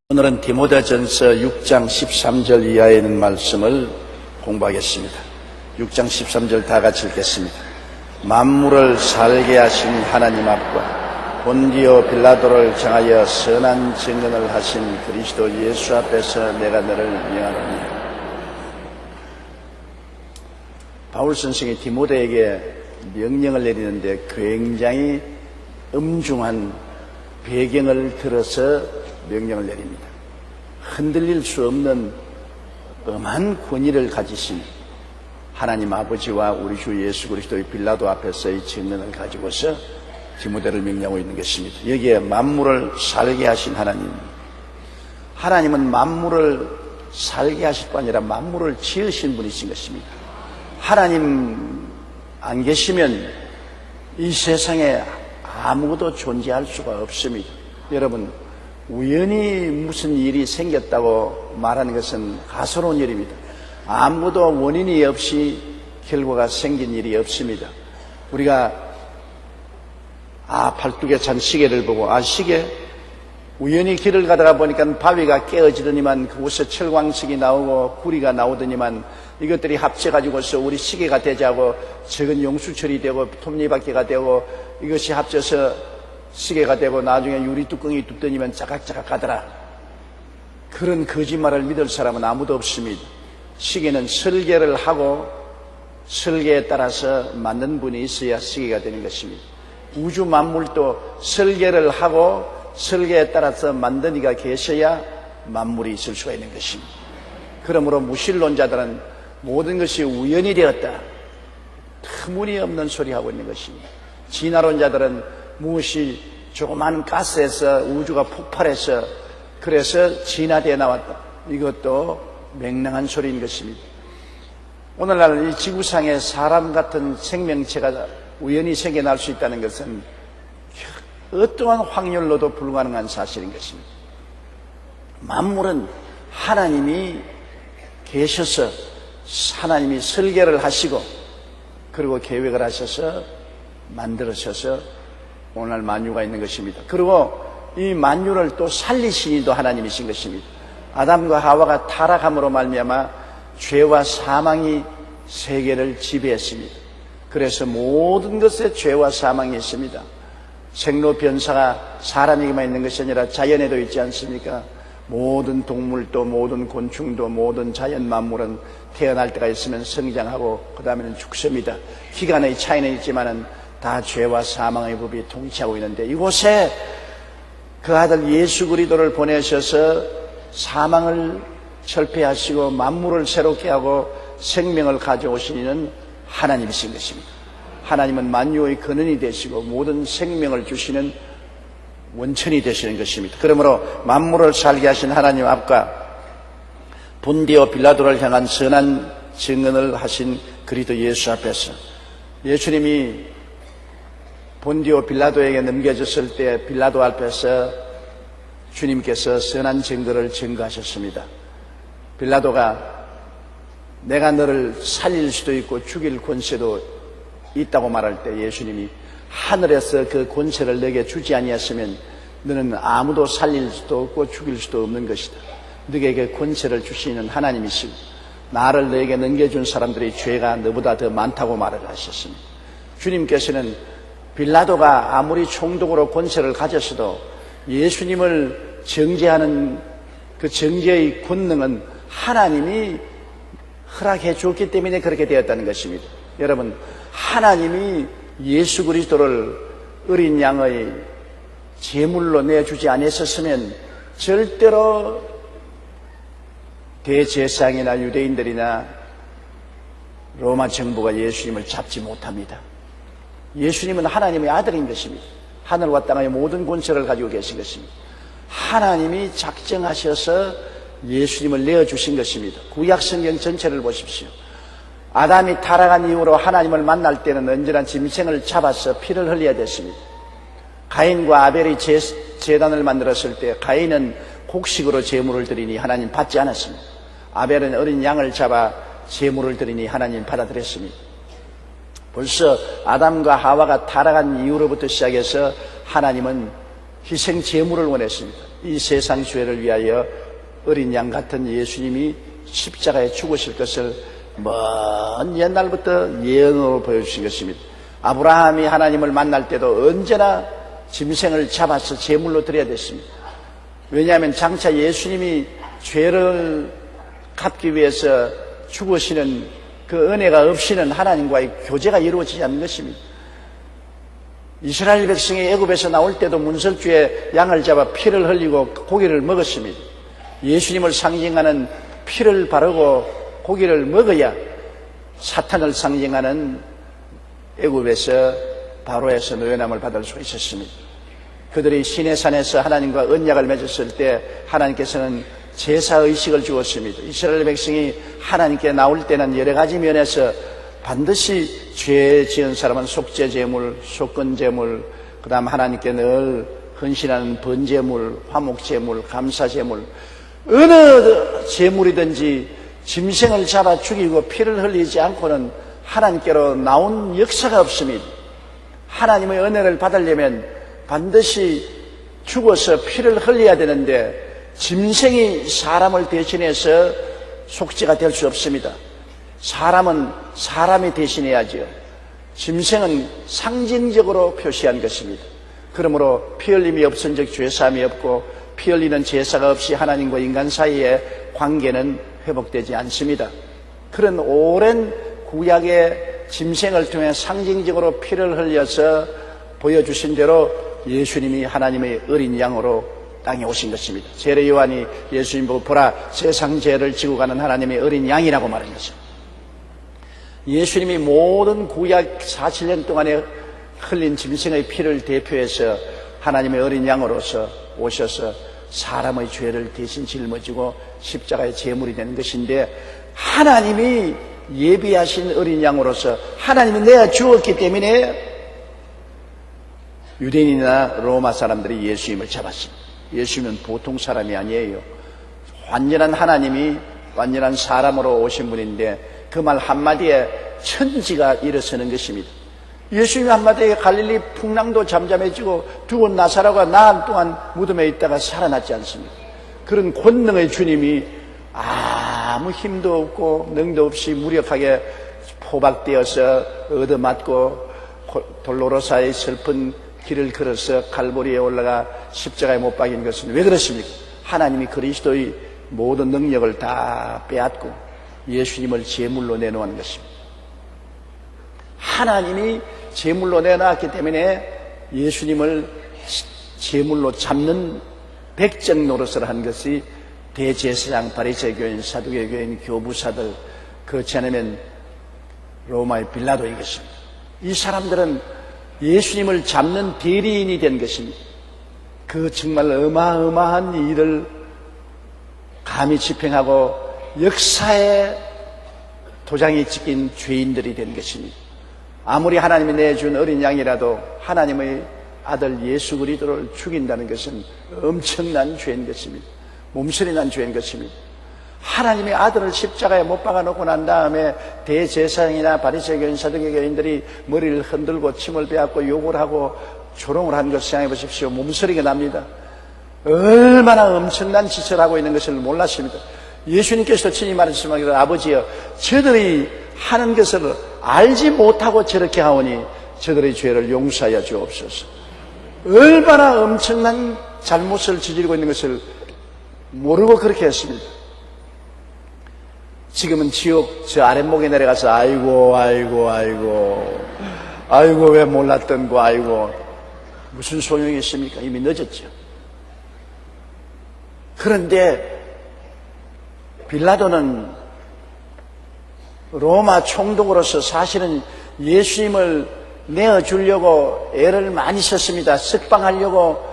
오늘은 디모데전서 6장 13절 이하에 있는 말씀을 공부하겠습니다. 6장 13절 다 같이 읽겠습니다. 만물을 살게 하신 하나님 앞과 본디오 빌라도를 정하여 선한 증언을 하신 그리스도 예수 앞에서 내가 너를 명하노니. 바울 선생이 디모데에게 명령을 내리는데 굉장히 엄중한 배경을 들어서 명령을 내립니다. 흔들릴 수 없는 엄한 권위를 가지신 하나님 아버지와 우리 주 예수 그리스도의 빌라도 앞에서의 증언을 가지고서 디모데를 명령하고 있는 것입니다. 여기에 만물을 살게 하신 하나님은 만물을 살게 하실 뿐 아니라 만물을 지으신 분이신 것입니다. 하나님 안 계시면 이 세상에 아무것도 존재할 수가 없습니다. 여러분, 우연히 무슨 일이 생겼다고 말하는 것은 가소로운 일입니다. 아무도 원인이 없이 결과가 생긴 일이 없습니다. 우리가 팔뚝에 찬 시계를 보고 시계 우연히 길을 가다가 보니까 바위가 깨어지더니만 그곳에 철광석이 나오고 구리가 나오더니만 이것들이 합쳐가지고서 우리 시계가 되자고 적은 용수철이 되고 톱니바퀴가 되고 이것이 합쳐서 시계가 되고 나중에 유리 뚜껑이 뚫더니만 짜각짜각 가더라. 그런 거짓말을 믿을 사람은 아무도 없습니다. 시계는 설계를 하고 설계에 따라서 만든 분이 있어야 시계가 되는 것입니다. 우주 만물도 설계를 하고 설계에 따라서 만든 이가 계셔야 만물이 있을 수가 있는 것입니다. 그러므로 무신론자들은 모든 것이 우연이 되었다, 터무니없는 소리 하고 있는 것입니다. 진화론자들은 무엇이 조그마한 가스에서 우주가 폭발해서 그래서 진화되어 나왔다, 이것도 맹랑한 소리인 것입니다. 오늘날 이 지구상에 사람 같은 생명체가 우연히 생겨날 수 있다는 것은 어떠한 확률로도 불가능한 사실인 것입니다. 만물은 하나님이 계셔서 하나님이 설계를 하시고 그리고 계획을 하셔서 만들으셔서 오늘 만유가 있는 것입니다. 그리고 이 만유를 또 살리신 이도 하나님이신 것입니다. 아담과 하와가 타락함으로 말미암아 죄와 사망이 세계를 지배했습니다. 그래서 모든 것에 죄와 사망이 있습니다. 생로변사가 사람에게만 있는 것이 아니라 자연에도 있지 않습니까? 모든 동물도 모든 곤충도 모든 자연 만물은 태어날 때가 있으면 성장하고 그 다음에는 죽습니다. 기간의 차이는 있지만은 다 죄와 사망의 법이 통치하고 있는데 이곳에 그 아들 예수 그리스도를 보내셔서 사망을 철폐하시고 만물을 새롭게 하고 생명을 가져오신 이는 하나님이신 것입니다. 하나님은 만유의 근원이 되시고 모든 생명을 주시는 원천이 되시는 것입니다. 그러므로 만물을 살게 하신 하나님 앞과 본디오 빌라도를 향한 선한 증언을 하신 그리스도 예수 앞에서 예수님이 본디오 빌라도에게 넘겨졌을 때 빌라도 앞에서 주님께서 선한 증거를 증거하셨습니다. 빌라도가 내가 너를 살릴 수도 있고 죽일 권세도 있다고 말할 때 예수님이 하늘에서 그 권세를 내게 주지 아니했으면 너는 아무도 살릴 수도 없고 죽일 수도 없는 것이다. 너에게 권세를 주시는 하나님이시고 나를 너에게 넘겨준 사람들의 죄가 너보다 더 많다고 말을 하셨습니다. 주님께서는 빌라도가 아무리 총독으로 권세를 가졌어도 예수님을 정죄하는 그 정죄의 권능은 하나님이 허락해 줬기 때문에 그렇게 되었다는 것입니다. 여러분, 하나님이 예수 그리스도를 어린 양의 제물로 내주지 않았었으면 절대로 대제사장이나 유대인들이나 로마 정부가 예수님을 잡지 못합니다. 예수님은 하나님의 아들인 것입니다. 하늘과 땅의 모든 권세를 가지고 계신 것입니다. 하나님이 작정하셔서 예수님을 내어주신 것입니다. 구약성경 전체를 보십시오. 아담이 타락한 이후로 하나님을 만날 때는 언제나 짐승을 잡아서 피를 흘려야 됐습니다. 가인과 아벨이 제단을 만들었을 때 가인은 곡식으로 제물을 드리니 하나님 받지 않았습니다. 아벨은 어린 양을 잡아 제물을 드리니 하나님 받아들였습니다. 벌써 아담과 하와가 타락한 이후로부터 시작해서 하나님은 희생 제물을 원했습니다. 이 세상 죄를 위하여 어린 양 같은 예수님이 십자가에 죽으실 것을 먼 옛날부터 예언으로 보여주신 것입니다. 아브라함이 하나님을 만날 때도 언제나 짐승을 잡아서 제물로 드려야 됐습니다. 왜냐하면 장차 예수님이 죄를 갚기 위해서 죽으시는 그 은혜가 없이는 하나님과의 교제가 이루어지지 않는 것입니다. 이스라엘 백성이 애굽에서 나올 때도 문설주에 양을 잡아 피를 흘리고 고기를 먹었습니다. 예수님을 상징하는 피를 바르고 고기를 먹어야 사탄을 상징하는 애굽에서 바로에서 노예남을 받을 수 있었습니다. 그들이 시내산에서 하나님과 언약을 맺었을 때 하나님께서는 제사의식을 주었습니다. 이스라엘 백성이 하나님께 나올 때는 여러 가지 면에서 반드시 죄 지은 사람은 속죄제물, 속건제물, 그 다음 하나님께 늘 헌신하는 번제물, 화목제물, 감사제물, 어느 제물이든지 짐승을 잡아 죽이고 피를 흘리지 않고는 하나님께로 나온 역사가 없습니다. 하나님의 은혜를 받으려면 반드시 죽어서 피를 흘려야 되는데 짐승이 사람을 대신해서 속죄가 될 수 없습니다. 사람은 사람이 대신해야지요. 짐승은 상징적으로 표시한 것입니다. 그러므로 피 흘림이 없은 즉 죄사함이 없고 피 흘리는 제사가 없이 하나님과 인간 사이의 관계는 회복되지 않습니다. 그런 오랜 구약의 짐승을 통해 상징적으로 피를 흘려서 보여주신 대로 예수님이 하나님의 어린 양으로 땅에 오신 것입니다. 세례 요한이 예수님 보고 보라 세상 죄를 지고 가는 하나님의 어린 양이라고 말한 것입니다. 예수님이 모든 구약 47년 동안에 흘린 짐승의 피를 대표해서 하나님의 어린 양으로서 오셔서 사람의 죄를 대신 짊어지고 십자가의 제물이 되는 것인데 하나님이 예비하신 어린 양으로서 하나님이 내어 주었기 때문에 유대인이나 로마 사람들이 예수님을 잡았습니다. 예수님은 보통 사람이 아니에요. 완전한 하나님이 완전한 사람으로 오신 분인데 그 말 한마디에 천지가 일어서는 것입니다. 예수님 한마디에 갈릴리 풍랑도 잠잠해지고 죽은 나사로가 나흘 동안 무덤에 있다가 살아났지 않습니까? 그런 권능의 주님이 아무 힘도 없고 능도 없이 무력하게 포박되어서 얻어맞고 돌로로사의 슬픈 길을 걸어서 갈보리에 올라가 십자가에 못 박인 것은 왜 그렇습니까? 하나님이 그리스도의 모든 능력을 다 빼앗고 예수님을 제물로 내놓은 것입니다. 하나님이 제물로 내놨기 때문에 예수님을 제물로 잡는 백정 노릇을 한 것이 대제사장, 바리새교인, 사두개교인, 교부사들, 그렇지 않으면 로마의 빌라도인 것입니다. 이 사람들은 예수님을 잡는 대리인이 된 것입니다. 그 정말 어마어마한 일을 감히 집행하고 역사에 도장이 찍힌 죄인들이 된 것입니다. 아무리 하나님이 내준 어린 양이라도 하나님의 아들 예수 그리스도를 죽인다는 것은 엄청난 죄인 것입니다. 몸서리 난 죄인 것입니다. 하나님의 아들을 십자가에 못 박아놓고 난 다음에 대제사장이나 바리새교인, 사두개교인들이 머리를 흔들고 침을 빼앗고 욕을 하고 조롱을 한 것을 생각해 보십시오. 몸서리가 납니다. 얼마나 엄청난 짓을 하고 있는 것을 몰랐습니다. 예수님께서도 친히 말씀하기를 아버지여 저들이 하는 것을 알지 못하고 저렇게 하오니 저들의 죄를 용서하여 주옵소서. 얼마나 엄청난 잘못을 저지르고 있는 것을 모르고 그렇게 했습니다. 지금은 지옥 저 아랫목에 내려가서 아이고 왜 몰랐던 거 아이고 무슨 소용이 있습니까? 이미 늦었죠. 그런데 빌라도는 로마 총독으로서 사실은 예수님을 내어주려고 애를 많이 썼습니다. 석방하려고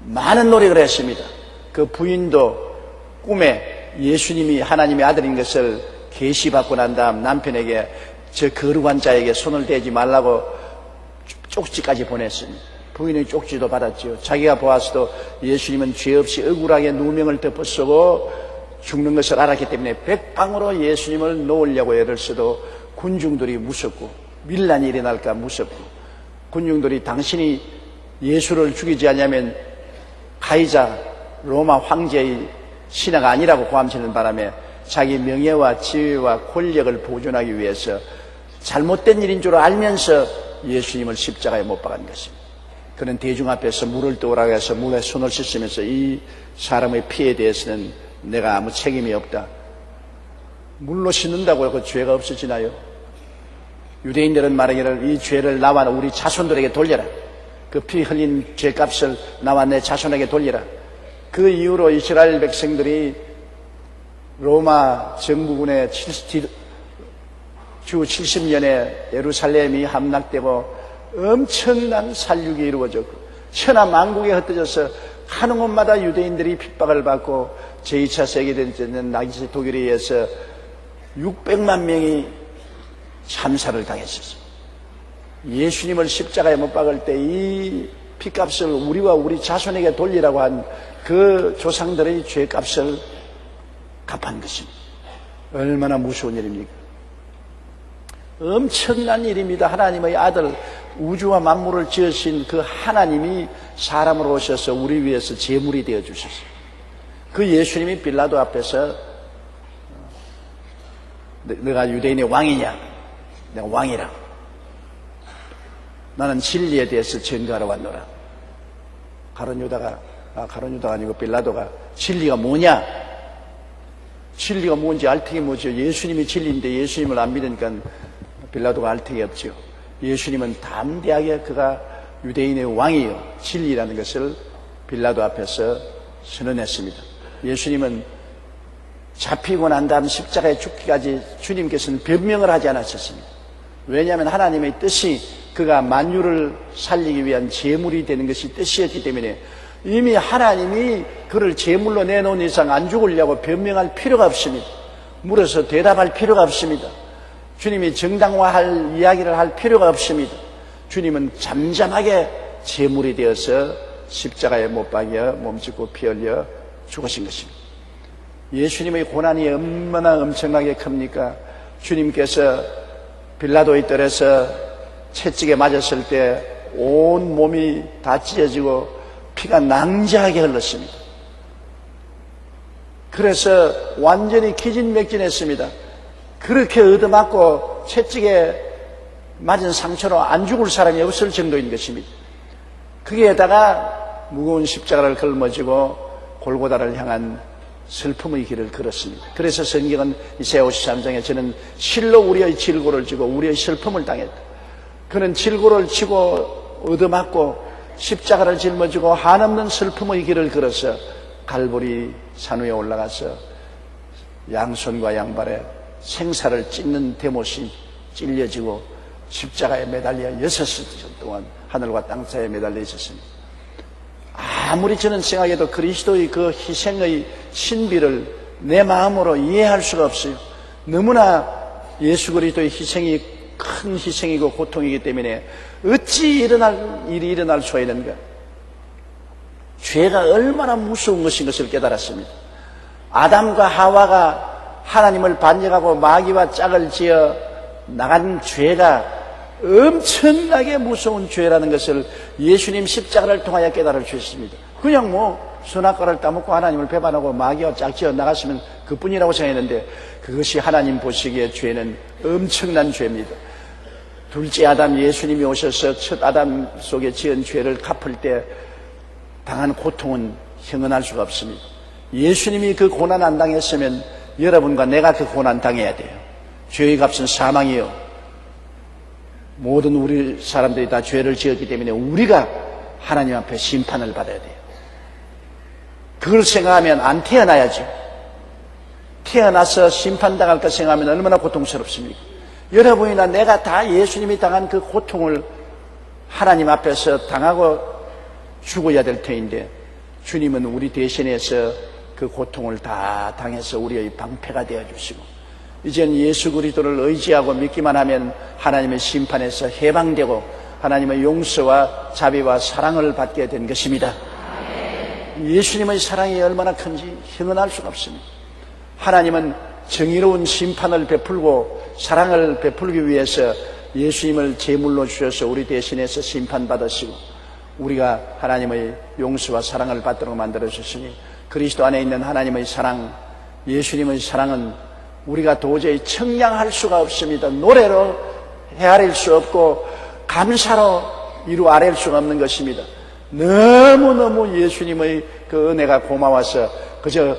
많은 노력을 했습니다. 그 부인도 꿈에 예수님이 하나님의 아들인 것을 계시받고 난 다음 남편에게 저 거룩한 자에게 손을 대지 말라고 쪽지까지 보냈습니다. 부인의 쪽지도 받았죠. 자기가 보았어도 예수님은 죄 없이 억울하게 누명을 덮어쓰고 죽는 것을 알았기 때문에 백방으로 예수님을 놓으려고 애를 써도 군중들이 무섭고 밀란이 일어날까 무섭고 군중들이 당신이 예수를 죽이지 않으면 가이사 로마 황제의 신하가 아니라고 고함치는 바람에 자기 명예와 지위와 권력을 보존하기 위해서 잘못된 일인 줄 알면서 예수님을 십자가에 못 박은 것입니다. 그는 대중 앞에서 물을 떠오라고 해서 물에 손을 씻으면서 이 사람의 피에 대해서는 내가 아무 책임이 없다. 물로 씻는다고 그 죄가 없어지나요? 유대인들은 말하기를 이 죄를 나와 우리 자손들에게 돌려라. 그 피 흘린 죄값을 나와 내 자손에게 돌리라. 그 이후로 이스라엘 백성들이 로마 정부군의 주 70년에 예루살렘이 함락되고 엄청난 살육이 이루어졌고 천하 만국에 흩어져서 가는 곳마다 유대인들이 핍박을 받고 제2차 세계대전은 나치스 독일에 의해서 600만 명이 참사를 당했었어요. 예수님을 십자가에 못 박을 때 이 피값을 우리와 우리 자손에게 돌리라고 한 그 조상들의 죄값을 갚은 것입니다. 얼마나 무서운 일입니까? 엄청난 일입니다. 하나님의 아들, 우주와 만물을 지으신 그 하나님이 사람으로 오셔서 우리 위해서 제물이 되어 주셨어요. 그 예수님이 빌라도 앞에서 내가 유대인의 왕이냐? 내가 왕이라. 나는 진리에 대해서 전가하러 왔노라. 가룟 유다가 아니고 빌라도가 진리가 뭐냐? 진리가 뭔지 알턱이 뭐죠? 예수님이 진리인데 예수님을 안 믿으니까 빌라도가 알턱이 없죠. 예수님은 담대하게 그가 유대인의 왕이요 진리라는 것을 빌라도 앞에서 선언했습니다. 예수님은 잡히고 난 다음 십자가에 죽기까지 주님께서는 변명을 하지 않았었습니다. 왜냐하면 하나님의 뜻이 그가 만유를 살리기 위한 제물이 되는 것이 뜻이었기 때문에 이미 하나님이 그를 제물로 내놓은 이상 안 죽으려고 변명할 필요가 없습니다. 물어서 대답할 필요가 없습니다. 주님이 정당화할 이야기를 할 필요가 없습니다. 주님은 잠잠하게 제물이 되어서 십자가에 못 박여 몸짓고 피 흘려 죽으신 것입니다. 예수님의 고난이 얼마나 엄청나게 큽니까? 주님께서 빌라도의 뜰에서 채찍에 맞았을 때 온 몸이 다 찢어지고 피가 낭자하게 흘렀습니다. 그래서 완전히 기진맥진했습니다. 그렇게 얻어맞고 채찍에 맞은 상처로 안 죽을 사람이 없을 정도인 것입니다. 거기에다가 무거운 십자가를 걸머지고 골고다를 향한 슬픔의 길을 걸었습니다. 그래서 성경은 이사야 53장에 저는 실로 우리의 질고를 지고 우리의 슬픔을 당했다. 그는 질고를 치고 얻어맞고 십자가를 짊어지고 한없는 슬픔의 길을 걸어서 갈보리 산 위에 올라가서 양손과 양발에 생사를 찢는 대못이 찔려지고 십자가에 매달려 6시간 동안 하늘과 땅 사이에 매달려 있었습니다. 아무리 저는 생각해도 그리스도의 그 희생의 신비를 내 마음으로 이해할 수가 없어요. 너무나 예수 그리스도의 희생이 큰 희생이고 고통이기 때문에 어찌 일이 일어날 수가 있는가? 죄가 얼마나 무서운 것인 것을 깨달았습니다. 아담과 하와가 하나님을 반역하고 마귀와 짝을 지어 나간 죄가 엄청나게 무서운 죄라는 것을 예수님 십자가를 통하여 깨달을 수 있습니다. 그냥 선악과를 따먹고 하나님을 배반하고 마귀와 짝지어 나갔으면 그뿐이라고 생각했는데 그것이 하나님 보시기에 죄는 엄청난 죄입니다. 둘째 아담 예수님이 오셔서 첫 아담 속에 지은 죄를 갚을 때 당한 고통은 형언할 수가 없습니다. 예수님이 그 고난 안 당했으면 여러분과 내가 그 고난 당해야 돼요. 죄의 값은 사망이요. 모든 우리 사람들이 다 죄를 지었기 때문에 우리가 하나님 앞에 심판을 받아야 돼요. 그걸 생각하면 안 태어나야죠. 태어나서 심판당할 것 생각하면 얼마나 고통스럽습니까? 여러분이나 내가 다 예수님이 당한 그 고통을 하나님 앞에서 당하고 죽어야 될 터인데 주님은 우리 대신해서 그 고통을 다 당해서 우리의 방패가 되어주시고 이젠 예수 그리스도를 의지하고 믿기만 하면 하나님의 심판에서 해방되고 하나님의 용서와 자비와 사랑을 받게 된 것입니다. 예수님의 사랑이 얼마나 큰지 형언할 수가 없습니다. 하나님은 정의로운 심판을 베풀고 사랑을 베풀기 위해서 예수님을 제물로 주셔서 우리 대신해서 심판받으시고 우리가 하나님의 용서와 사랑을 받도록 만들어 주시니 그리스도 안에 있는 하나님의 사랑, 예수님의 사랑은 우리가 도저히 청량할 수가 없습니다. 노래로 헤아릴 수 없고 감사로 이루 아랠 수가 없는 것입니다. 너무너무 예수님의 그 은혜가 고마워서 그저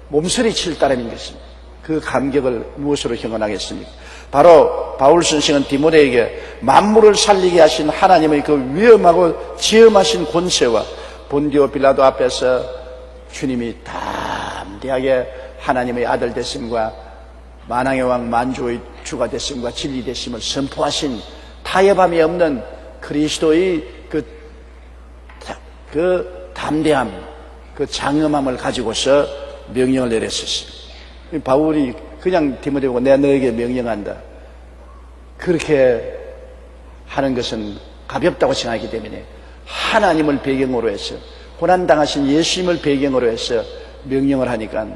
몸서리칠 따름인 것입니다. 그 감격을 무엇으로 형언하겠습니까? 바로 바울 선생은 디모데에게 만물을 살리게 하신 하나님의 그 위엄하고 지엄하신 권세와 본디오 빌라도 앞에서 주님이 담대하게 하나님의 아들 되심과 만왕의 왕 만주의 주가 되심과 진리 되심을 선포하신 타협함이 없는 그리스도의 그 담대함, 그 장엄함을 가지고서 명령을 내렸었어요. 바울이 그냥 디모데에게 내가 너에게 명령한다, 그렇게 하는 것은 가볍다고 생각하기 때문에 하나님을 배경으로 해서, 고난당하신 예수님을 배경으로 해서 명령을 하니까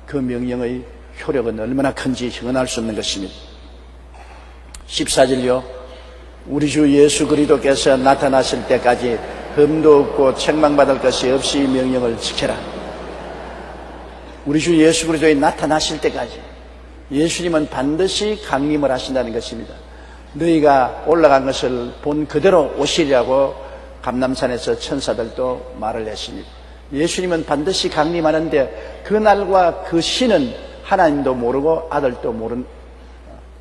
그 명령의 효력은 얼마나 큰지 형언할 수 없는 것입니다. 14절요. 우리 주 예수 그리스도께서 나타나실 때까지 흠도 없고 책망받을 것이 없이 명령을 지켜라. 우리 주 예수 그리스도의 나타나실 때까지 예수님은 반드시 강림을 하신다는 것입니다. 너희가 올라간 것을 본 그대로 오시리라고 감람산에서 천사들도 말을 했습니다. 예수님은 반드시 강림하는데 그날과 그 시는 하나님도 모르고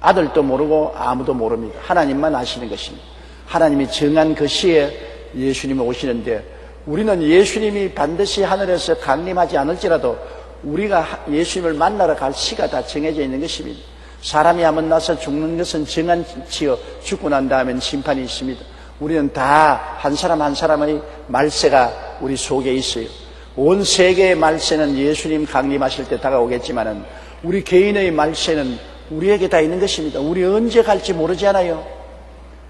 아들도 모르고 아무도 모릅니다. 하나님만 아시는 것입니다. 하나님이 정한 그 시에 예수님이 오시는데 우리는 예수님이 반드시 하늘에서 강림하지 않을지라도 우리가 예수님을 만나러 갈 시가 다 정해져 있는 것입니다. 사람이 한번 나서 죽는 것은 정한치요 죽고 난 다음엔 심판이 있습니다. 우리는 다 한 사람 한 사람의 말세가 우리 속에 있어요. 온 세계의 말세는 예수님 강림하실 때 다가오겠지만은 우리 개인의 말세는 우리에게 다 있는 것입니다. 우리 언제 갈지 모르지 않아요.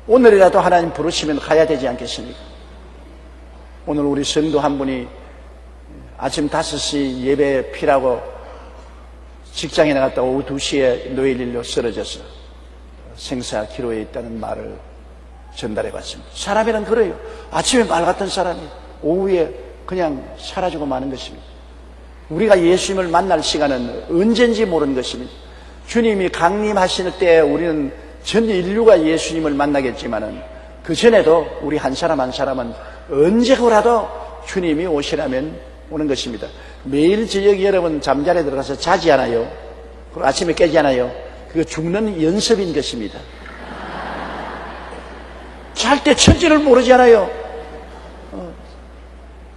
오늘이라도 하나님 부르시면 가야 되지 않겠습니까? 오늘 우리 성도 한 분이 아침 5시 예배 피라고 직장에 나갔다 오후 2시에 노일일로 쓰러져서 생사 기로에 있다는 말을 전달해 봤습니다. 사람이란 그래요. 아침에 말 같은 사람이 오후에 그냥 사라지고 마는 것입니다. 우리가 예수님을 만날 시간은 언젠지 모르는 것입니다. 주님이 강림하시는 때 우리는 전 인류가 예수님을 만나겠지만은 그 전에도 우리 한 사람 한 사람은 언제라도 주님이 오시라면 오는 것입니다. 매일 저녁 여러분 잠자리에 들어가서 자지 않아요? 그리고 아침에 깨지 않아요? 그거 죽는 연습인 것입니다. 잘 때 천지를 모르지 않아요?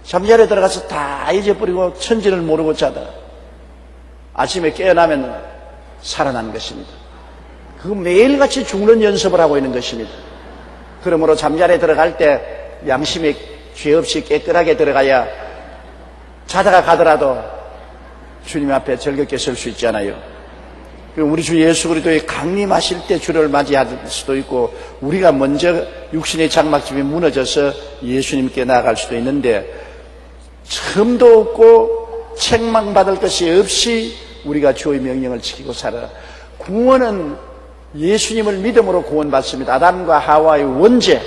잠자리에 들어가서 다 잊어버리고 천지를 모르고 자다 아침에 깨어나면 살아난 것입니다. 그거 매일같이 죽는 연습을 하고 있는 것입니다. 그러므로 잠자리에 들어갈 때 양심이 죄 없이 깨끗하게 들어가야 자다가 가더라도 주님 앞에 즐겁게 설 수 있잖아요. 우리 주 예수 그리스도의 강림하실 때 주를 맞이할 수도 있고 우리가 먼저 육신의 장막집이 무너져서 예수님께 나아갈 수도 있는데 흠도 없고 책망받을 것이 없이 우리가 주의 명령을 지키고 살아라. 구원은 예수님을 믿음으로 구원받습니다. 아담과 하와의 원죄,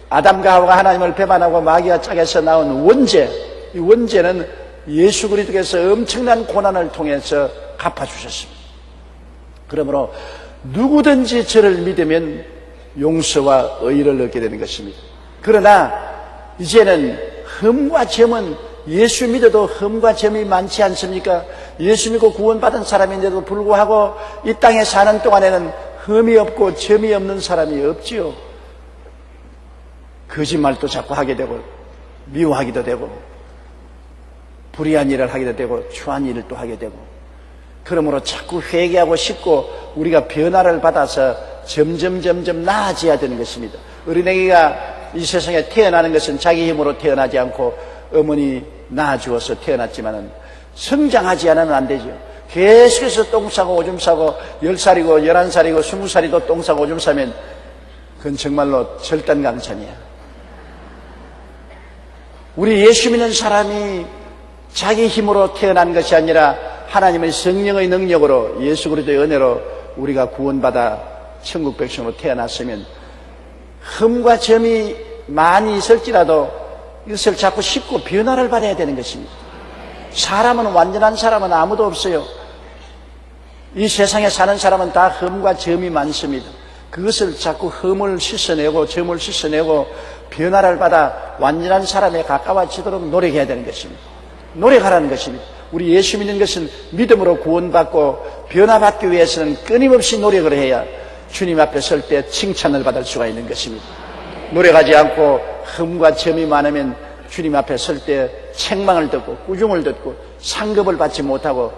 아담과 하와가 하나님을 배반하고 마귀와 짝에서 나온 원죄, 이 원죄는 예수 그리스도께서 엄청난 고난을 통해서 갚아주셨습니다. 그러므로 누구든지 저를 믿으면 용서와 의를 얻게 되는 것입니다. 그러나 이제는 흠과 점은 예수 믿어도 흠과 점이 많지 않습니까? 예수 믿고 구원받은 사람인데도 불구하고 이 땅에 사는 동안에는 흠이 없고 점이 없는 사람이 없지요. 거짓말도 자꾸 하게 되고 미워하기도 되고 불의한 일을 하기도 되고 추한 일을 또 하게 되고 그러므로 자꾸 회개하고 싶고 우리가 변화를 받아서 점점 나아져야 되는 것입니다. 어린애기가 이 세상에 태어나는 것은 자기 힘으로 태어나지 않고 어머니 낳아주어서 태어났지만은 성장하지 않으면 안 되죠. 계속해서 똥 싸고 오줌 싸고 10살이고 11살이고 20살이도 똥 싸고 오줌 싸면 그건 정말로 절단강산이야. 우리 예수 믿는 사람이 자기 힘으로 태어난 것이 아니라 하나님의 성령의 능력으로 예수 그리스도의 은혜로 우리가 구원받아 천국 백성으로 태어났으면 흠과 점이 많이 있을지라도 이것을 자꾸 씹고 변화를 받아야 되는 것입니다. 사람은, 완전한 사람은 아무도 없어요. 이 세상에 사는 사람은 다 흠과 점이 많습니다. 그것을 자꾸 흠을 씻어내고 점을 씻어내고 변화를 받아 완전한 사람에 가까워지도록 노력해야 되는 것입니다. 노력하라는 것입니다. 우리 예수 믿는 것은 믿음으로 구원받고 변화받기 위해서는 끊임없이 노력을 해야 주님 앞에 설 때 칭찬을 받을 수가 있는 것입니다. 노력하지 않고 흠과 점이 많으면 주님 앞에 설 때 책망을 듣고 꾸중을 듣고 상급을 받지 못하고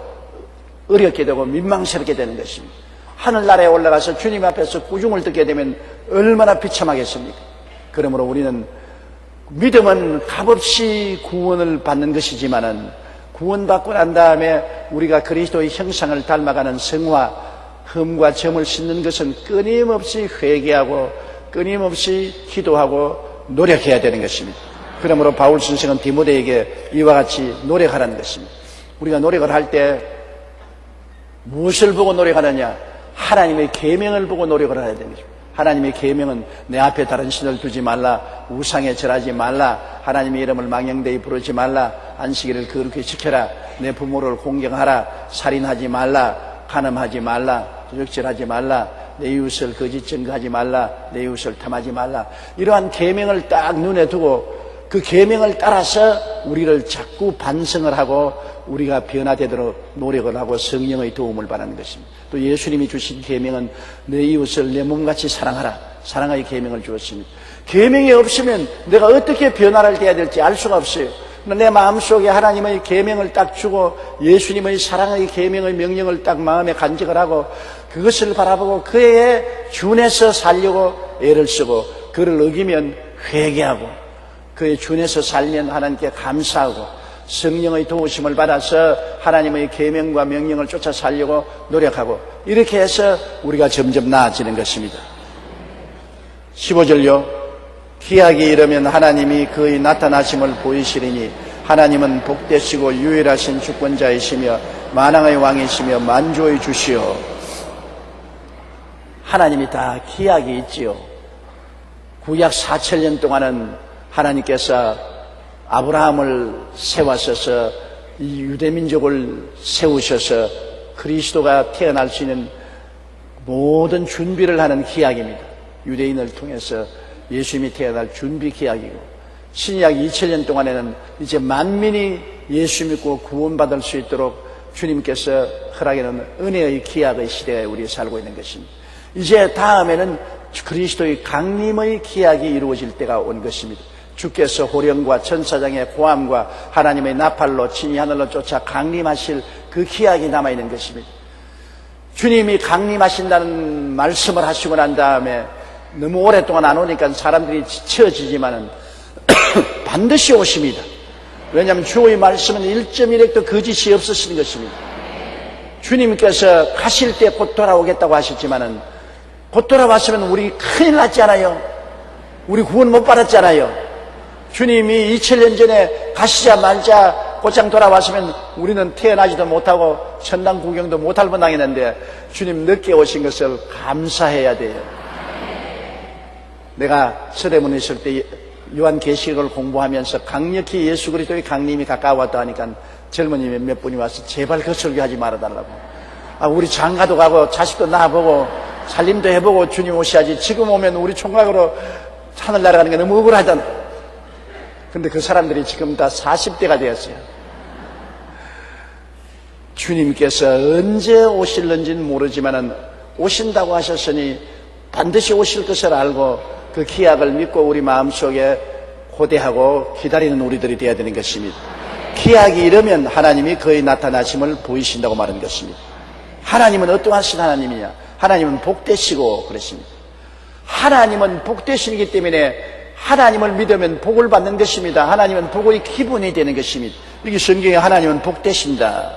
어렵게 되고 민망스럽게 되는 것입니다. 하늘나라에 올라가서 주님 앞에서 꾸중을 듣게 되면 얼마나 비참하겠습니까? 그러므로 우리는 믿음은 값없이 구원을 받는 것이지만은 구원받고 난 다음에 우리가 그리스도의 형상을 닮아가는 성화, 흠과 점을 씻는 것은 끊임없이 회개하고 끊임없이 기도하고 노력해야 되는 것입니다. 그러므로 바울 선생은 디모데에게 이와 같이 노력하라는 것입니다. 우리가 노력을 할 때 무엇을 보고 노력하느냐? 하나님의 계명을 보고 노력을 해야 되는 것입니다. 하나님의 계명은 내 앞에 다른 신을 두지 말라, 우상에 절하지 말라, 하나님의 이름을 망령되이 부르지 말라, 안식일을 거룩히 지켜라, 내 부모를 공경하라, 살인하지 말라, 간음하지 말라, 도적질하지 말라, 내 이웃을 거짓 증거하지 말라, 내 이웃을 탐하지 말라. 이러한 계명을 딱 눈에 두고 그 계명을 따라서 우리를 자꾸 반성을 하고 우리가 변화되도록 노력을 하고 성령의 도움을 받는 것입니다. 또 예수님이 주신 계명은 내 이웃을 내 몸같이 사랑하라, 사랑의 계명을 주었습니다. 계명이 없으면 내가 어떻게 변화를 돼야 될지 알 수가 없어요. 내 마음속에 하나님의 계명을 딱 주고 예수님의 사랑의 계명의 명령을 딱 마음에 간직을 하고 그것을 바라보고 그에 준해서 살려고 애를 쓰고 그를 어기면 회개하고 그에 준해서 살면 하나님께 감사하고 성령의 도우심을 받아서 하나님의 계명과 명령을 쫓아 살려고 노력하고 이렇게 해서 우리가 점점 나아지는 것입니다. 15절요. 기약이 이르면 하나님이 그의 나타나심을 보이시리니 하나님은 복되시고 유일하신 주권자이시며 만왕의 왕이시며 만주의 주시오. 하나님이 다 기약이 있지요. 구약 4,000년 동안은 하나님께서 아브라함을 세워서서 이 유대민족을 세우셔서 그리스도가 태어날 수 있는 모든 준비를 하는 기약입니다. 유대인을 통해서 예수님이 태어날 준비 기약이고 신약 2000년 동안에는 이제 만민이 예수 믿고 구원받을 수 있도록 주님께서 허락해 놓은 은혜의 기약의 시대에 우리 살고 있는 것입니다. 이제 다음에는 그리스도의 강림의 기약이 이루어질 때가 온 것입니다. 주께서 호령과 천사장의 고함과 하나님의 나팔로 친히 하늘로 쫓아 강림하실 그 기약이 남아있는 것입니다. 주님이 강림하신다는 말씀을 하시고 난 다음에 너무 오랫동안 안 오니까 사람들이 지쳐지지만은 반드시 오십니다. 왜냐하면 주의 말씀은 1.1핵도 거짓이 없으신 것입니다. 주님께서 가실 때 곧 돌아오겠다고 하셨지만은 곧 돌아왔으면 우리 큰일 났잖아요. 우리 구원 못 받았잖아요. 주님이 2000년 전에 가시자마자 곧장 돌아왔으면 우리는 태어나지도 못하고 천당 구경도 못할 뻔당했는데 주님 늦게 오신 것을 감사해야 돼요. 내가 서대문에 있을 때 요한계시록을 공부하면서 강력히 예수 그리스도의 강림이 가까웠다 하니까 젊은이 몇 분이 와서 제발 그 설교하지 말아달라고. 우리 장가도 가고 자식도 낳아보고 살림도 해보고 주님 오셔야지 지금 오면 우리 총각으로 하늘 날아가는 게 너무 억울하잖아. 근데 그 사람들이 지금 다 40대가 되었어요. 주님께서 언제 오실는지는 모르지만은 오신다고 하셨으니 반드시 오실 것을 알고 그 기약을 믿고 우리 마음속에 고대하고 기다리는 우리들이 되어야 되는 것입니다. 기약이 이르면 하나님이 그의 나타나심을 보이신다고 말한 것입니다. 하나님은 어떠하신 하나님이냐? 하나님은 복되시고 그랬습니다. 하나님은 복되시기 때문에 하나님을 믿으면 복을 받는 것입니다. 하나님은 복의 기본이 되는 것입니다. 여기 성경에 하나님은 복되신다.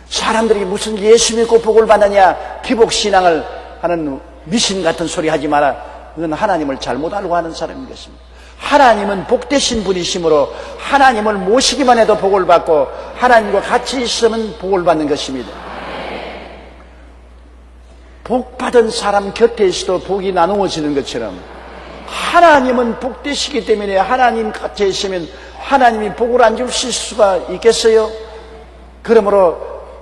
사람들이 무슨 예수 믿고 복을 받느냐 기복신앙을 하는 미신 같은 소리 하지 마라. 그건 하나님을 잘못 알고 하는 사람인 것입니다. 하나님은 복되신 분이시므로 하나님을 모시기만 해도 복을 받고 하나님과 같이 있으면 복을 받는 것입니다. 복 받은 사람 곁에 있어도 복이 나누어지는 것처럼 하나님은 복되시기 때문에 하나님 곁에 있으면 하나님이 복을 안 주실 수가 있겠어요? 그러므로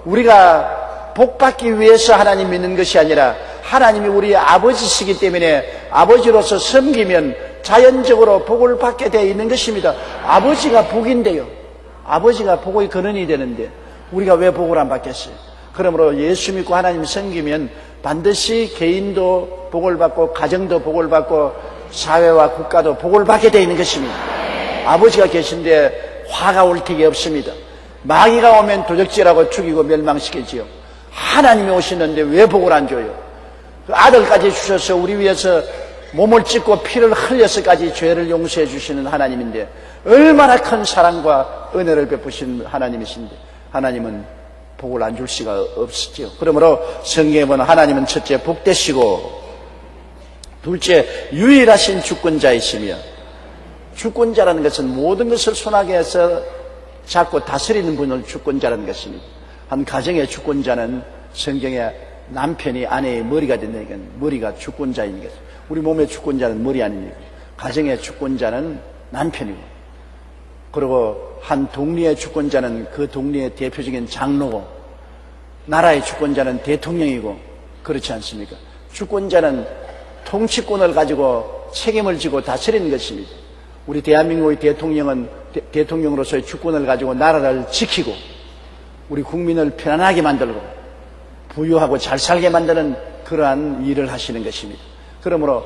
우리가 복받기 위해서 하나님 믿는 것이 아니라 하나님이 우리 아버지시기 때문에 아버지로서 섬기면 자연적으로 복을 받게 되어 있는 것입니다. 아버지가 복인데요. 아버지가 복의 근원이 되는데 우리가 왜 복을 안 받겠어요? 그러므로 예수 믿고 하나님 섬기면 반드시 개인도 복을 받고 가정도 복을 받고 사회와 국가도 복을 받게 되어 있는 것입니다. 아버지가 계신데 화가 올 턱이 없습니다. 마귀가 오면 도적질하고 죽이고 멸망시키지요. 하나님이 오시는데 왜 복을 안 줘요? 그 아들까지 주셔서 우리 위해서 몸을 찢고 피를 흘려서까지 죄를 용서해 주시는 하나님인데 얼마나 큰 사랑과 은혜를 베푸신 하나님이신데 하나님은 복을 안 줄 수가 없었죠. 그러므로 성경에 보면 하나님은 첫째 복되시고 둘째 유일하신 주권자이시며, 주권자라는 것은 모든 것을 손아귀에 해서 잡고 다스리는 분을 주권자라는 것입니다. 한 가정의 주권자는 성경에 남편이 아내의 머리가 된다니까 머리가 주권자인 것입니다. 우리 몸의 주권자는 머리 아닙니까? 가정의 주권자는 남편이고, 그리고 한 동리의 주권자는 그 동리의 대표적인 장로고, 나라의 주권자는 대통령이고, 그렇지 않습니까? 주권자는 통치권을 가지고 책임을 지고 다스리는 것입니다. 우리 대한민국의 대통령은 대통령으로서의 주권을 가지고 나라를 지키고 우리 국민을 편안하게 만들고 부유하고 잘 살게 만드는 그러한 일을 하시는 것입니다. 그러므로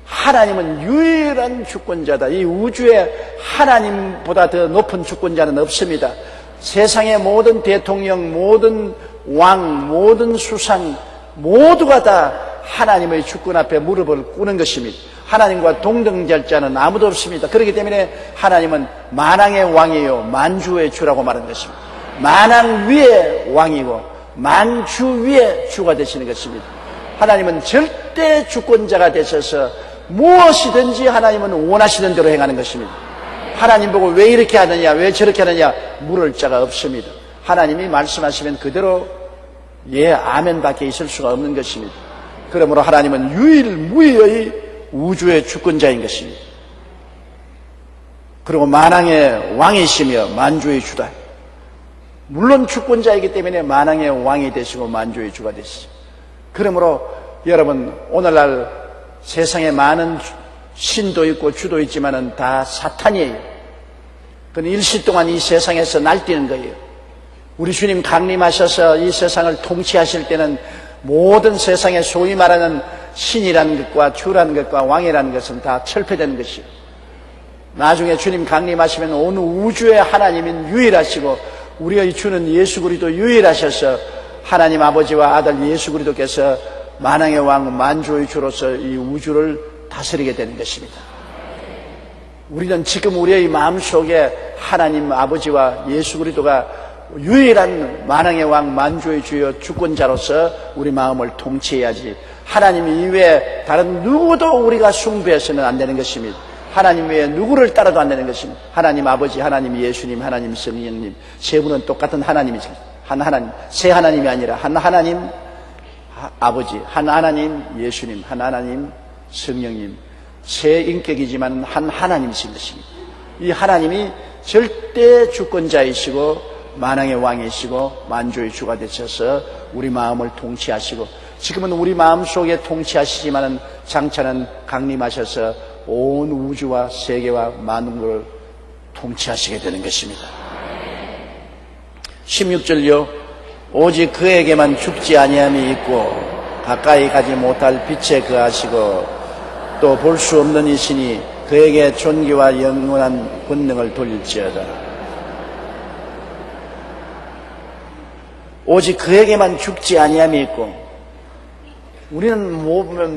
하나님은 유일한 주권자다. 이 우주에 하나님보다 더 높은 주권자는 없습니다. 세상의 모든 대통령, 모든 왕, 모든 수상 모두가 다 하나님의 주권 앞에 무릎을 꿇는 것입니다. 하나님과 동등절자는 아무도 없습니다. 그렇기 때문에 하나님은 만왕의 왕이요 만주의 주라고 말하는 것입니다. 만왕 위의 왕이고 만주 위의 주가 되시는 것입니다. 하나님은 절대 주권자가 되셔서 무엇이든지 하나님은 원하시는 대로 행하는 것입니다. 하나님 보고 왜 이렇게 하느냐, 왜 저렇게 하느냐 물을 자가 없습니다. 하나님이 말씀하시면 그대로 예, 아멘 밖에 있을 수가 없는 것입니다. 그러므로 하나님은 유일무이의 우주의 주권자인 것입니다. 그리고 만왕의 왕이시며 만주의 주다. 물론 주권자이기 때문에 만왕의 왕이 되시고 만주의 주가 되시죠. 그러므로 여러분, 오늘날 세상에 많은 신도 있고 주도 있지만은 다 사탄이에요. 그는 일시 동안 이 세상에서 날뛰는 거예요. 우리 주님 강림하셔서 이 세상을 통치하실 때는 모든 세상에 소위 말하는 신이라는 것과 주라는 것과 왕이라는 것은 다 철폐되는 것이요. 나중에 주님 강림하시면 온 우주의 하나님은 유일하시고 우리의 주는 예수 그리스도 유일하셔서 하나님 아버지와 아들 예수 그리스도께서 만왕의 왕 만주의 주로서 이 우주를 다스리게 되는 것입니다. 우리는 지금 우리의 마음속에 하나님 아버지와 예수 그리스도가 유일한 만왕의 왕 만주의 주여 주권자로서 우리 마음을 통치해야지, 하나님 이외에 다른 누구도 우리가 숭배해서는 안 되는 것입니다. 하나님 외에 누구를 따라도 안 되는 것입니다. 하나님 아버지, 하나님 예수님, 하나님 성령님 세 분은 똑같은 하나님이십니다. 한 하나님, 세 하나님이 아니라 한 하나님 아버지, 한 하나님 예수님, 한 하나님 성령님, 세 인격이지만 한 하나님이신 것입니다. 이 하나님이 절대 주권자이시고 만왕의 왕이시고 만주의 주가 되셔서 우리 마음을 통치하시고, 지금은 우리 마음속에 통치하시지만은 장차는 강림하셔서 온 우주와 세계와 만물을 통치하시게 되는 것입니다. 16절요. 오직 그에게만 죽지 아니함이 있고 가까이 가지 못할 빛에 거하시고 또 볼 수 없는 이시니 그에게 존귀와 영원한 권능을 돌릴지어다. 오직 그에게만 죽지 아니함이 있고, 우리는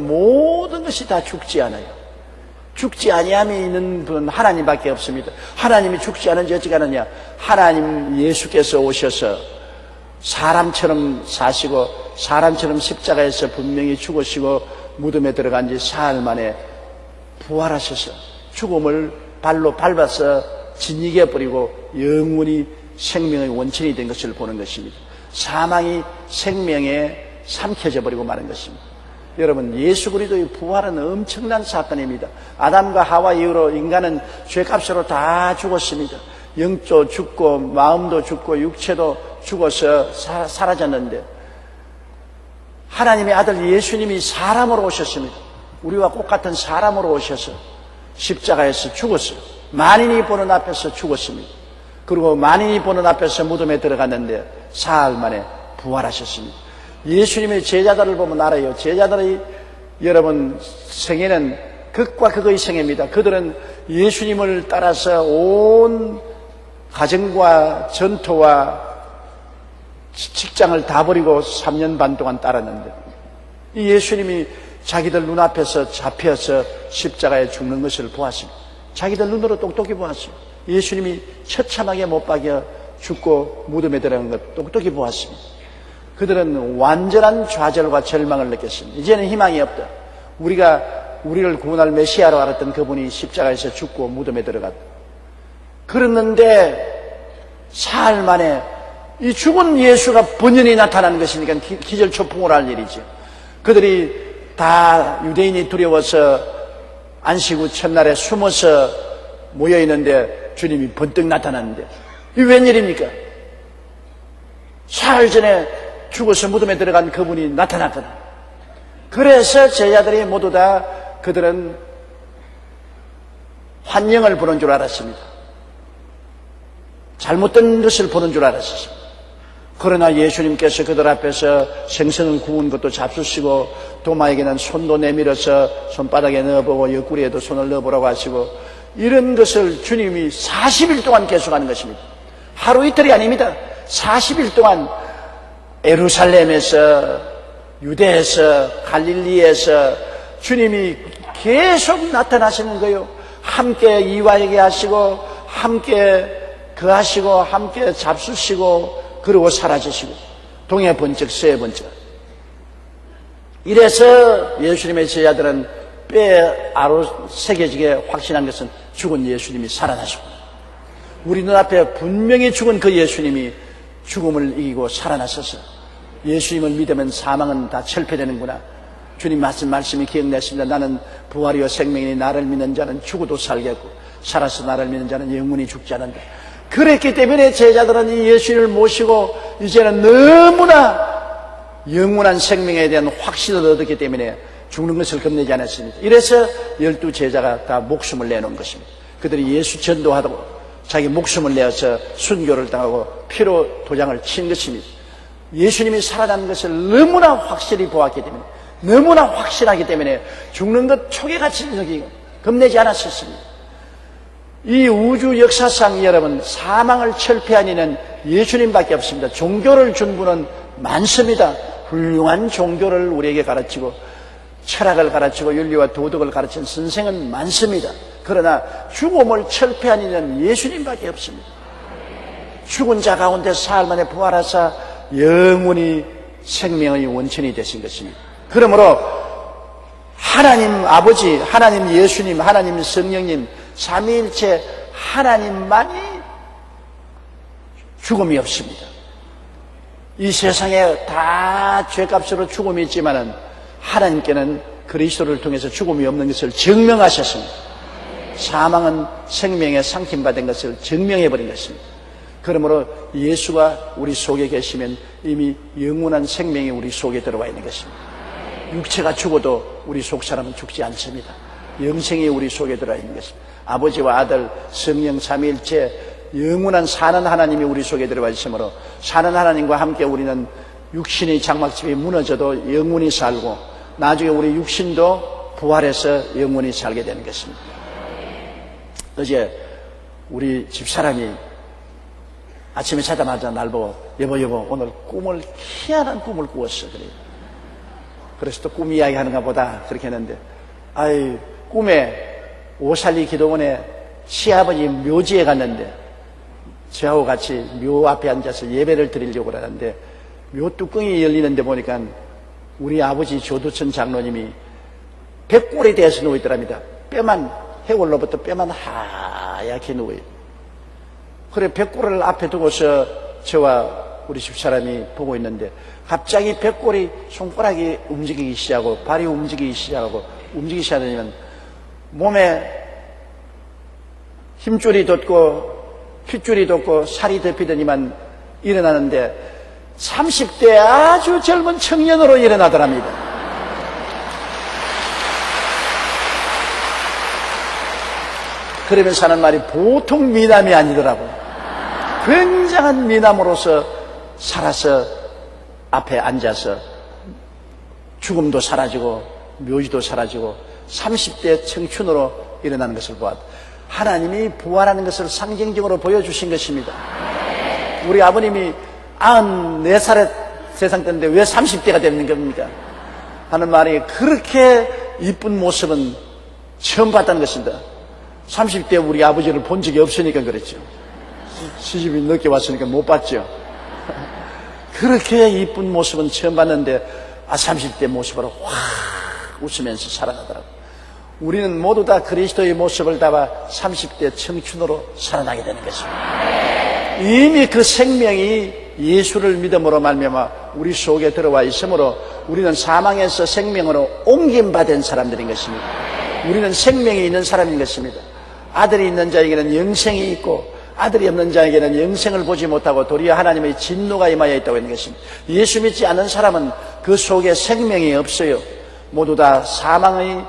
모든 것이 다 죽지 않아요. 죽지 아니함이 있는 분은 하나님밖에 없습니다. 하나님이 죽지 않은지 어찌 하느냐? 하나님 예수께서 오셔서 사람처럼 사시고 사람처럼 십자가에서 분명히 죽으시고 무덤에 들어간 지 사흘 만에 부활하셔서 죽음을 발로 밟아서 진이게 버리고 영원히 생명의 원천이 된 것을 보는 것입니다. 사망이 생명에 삼켜져 버리고 마는 것입니다. 여러분, 예수 그리스도의 부활은 엄청난 사건입니다. 아담과 하와 이후로 인간은 죄값으로 다 죽었습니다. 영도 죽고 마음도 죽고 육체도 죽어서 사라졌는데 하나님의 아들 예수님이 사람으로 오셨습니다. 우리와 똑같은 사람으로 오셔서 십자가에서 죽었어요. 만인이 보는 앞에서 죽었습니다. 그리고 만인이 보는 앞에서 무덤에 들어갔는데 사흘 만에 부활하셨습니다. 예수님의 제자들을 보면 알아요. 제자들의 여러분 생애는 극과 극의 생애입니다. 그들은 예수님을 따라서 온 가정과 전토와 직장을 다 버리고 3년 반 동안 따랐는데 이 예수님이 자기들 눈앞에서 잡혀서 십자가에 죽는 것을 보았습니다. 자기들 눈으로 똑똑히 보았어요. 예수님이 처참하게 못 박여 죽고 무덤에 들어간 것 똑똑히 보았습니다. 그들은 완전한 좌절과 절망을 느꼈습니다. 이제는 희망이 없다. 우리가 우리를 구원할 메시아로 알았던 그분이 십자가에서 죽고 무덤에 들어갔다. 그랬는데 사흘 만에 이 죽은 예수가 번연히 나타나는 것이니까 기절초풍을 할 일이죠. 그들이 다 유대인이 두려워서 안식 후 첫날에 숨어서 모여있는데 주님이 번뜩 나타났는데 이게 웬일입니까? 사흘 전에 죽어서 무덤에 들어간 그분이 나타났거든. 그래서 제자들이 모두 다 그들은 환영을 보는 줄 알았습니다. 잘못된 것을 보는 줄 알았습니다. 그러나 예수님께서 그들 앞에서 생선을 구운 것도 잡수시고 도마에게는 손도 내밀어서 손바닥에 넣어보고 옆구리에도 손을 넣어보라고 하시고 이런 것을 주님이 40일 동안 계속하는 것입니다. 하루 이틀이 아닙니다. 40일 동안 예루살렘에서 유대에서 갈릴리에서 주님이 계속 나타나시는 거예요. 함께 이와에게 하시고 함께 거하시고 함께 잡수시고 그리고 사라지시고 동해 번쩍 서해 번쩍. 이래서 예수님의 제자들은 뼈에 아로 새겨지게 확신한 것은 죽은 예수님이 살아나시고 우리 눈앞에 분명히 죽은 그 예수님이 죽음을 이기고 살아나셔서 예수님을 믿으면 사망은 다 철폐되는구나. 주님 말씀이 기억났습니다. 나는 부활이요 생명이니 나를 믿는 자는 죽어도 살겠고 살아서 나를 믿는 자는 영원히 죽지 않는다. 그랬기 때문에 제자들은 이 예수님을 모시고 이제는 너무나 영원한 생명에 대한 확신을 얻었기 때문에 죽는 것을 겁내지 않았습니다. 이래서 12 제자가 다 목숨을 내놓은 것입니다. 그들이 예수 전도하고 자기 목숨을 내어서 순교를 당하고 피로 도장을 친 것입니다. 예수님이 살아난 것을 너무나 확실히 보았기 때문에 너무나 확실하기 때문에 죽는 것 초계같이 겁내지 않았었습니다. 이 우주 역사상 여러분 사망을 철폐한 이는 예수님밖에 없습니다. 종교를 준 분은 많습니다. 훌륭한 종교를 우리에게 가르치고 철학을 가르치고 윤리와 도덕을 가르친 선생은 많습니다. 그러나 죽음을 철폐한 이는 예수님밖에 없습니다. 죽은 자 가운데 사흘 만에 부활하사 영원히 생명의 원천이 되신 것입니다. 그러므로 하나님 아버지, 하나님 예수님, 하나님 성령님 삼위일체 하나님만이 죽음이 없습니다. 이 세상에 다 죄값으로 죽음이 있지만은 하나님께는 그리스도를 통해서 죽음이 없는 것을 증명하셨습니다. 사망은 생명에 상팀받은 것을 증명해버린 것입니다. 그러므로 예수가 우리 속에 계시면 이미 영원한 생명이 우리 속에 들어와 있는 것입니다. 육체가 죽어도 우리 속 사람은 죽지 않습니다. 영생이 우리 속에 들어와 있는 것입니다. 아버지와 아들, 성령 삼위일체 영원한 사는 하나님이 우리 속에 들어와 있으므로 사는 하나님과 함께 우리는 육신의 장막집이 무너져도 영원히 살고 나중에 우리 육신도 부활해서 영원히 살게 되는 것입니다. 어제 우리 집사람이 아침에 자자마자 날 보고 여보 오늘 꿈을 희한한 꿈을 꾸었어. 그래서 또 꿈 이야기 하는가 보다 그렇게 했는데 꿈에 오살리 기도원에 시아버지 묘지에 갔는데 저하고 같이 묘 앞에 앉아서 예배를 드리려고 하는데 묘 뚜껑이 열리는데 보니까 우리 아버지 조두천 장로님이 백골에 대해서 누워있더랍니다. 뼈만 해골로부터 뼈만 하얗게 누워요. 그래 백골을 앞에 두고서 저와 우리 집사람이 보고 있는데 갑자기 배꼽이 손가락이 움직이기 시작하고 발이 움직이기 시작하면 몸에 힘줄이 돋고 핏줄이 돋고 살이 덮이더니만 일어나는데 30대 아주 젊은 청년으로 일어나더랍니다. 그러면서 하는 말이 보통 미남이 아니더라고요. 굉장한 미남으로서 살아서 앞에 앉아서 죽음도 사라지고 묘지도 사라지고 30대 청춘으로 일어나는 것을 보았다. 하나님이 부활하는 것을 상징적으로 보여주신 것입니다. 우리 아버님이 94살에 세상 떴는데 왜 30대가 되는 겁니까? 하는 말이 그렇게 이쁜 모습은 처음 봤다는 것입니다. 30대 우리 아버지를 본 적이 없으니까 그랬죠. 시집이 늦게 왔으니까 못 봤죠. 그렇게 이쁜 모습은 처음 봤는데 30대 모습으로 확 웃으면서 살아나더라고요. 우리는 모두 다 그리스도의 모습을 담아 30대 청춘으로 살아나게 되는 것입니다. 이미 그 생명이 예수를 믿음으로 말미암아 우리 속에 들어와 있으므로 우리는 사망에서 생명으로 옮김받은 사람들인 것입니다. 우리는 생명이 있는 사람인 것입니다. 아들이 있는 자에게는 영생이 있고 아들이 없는 자에게는 영생을 보지 못하고 도리어 하나님의 진노가 임하여 있다고 하는 것입니다. 예수 믿지 않는 사람은 그 속에 생명이 없어요. 모두 다 사망의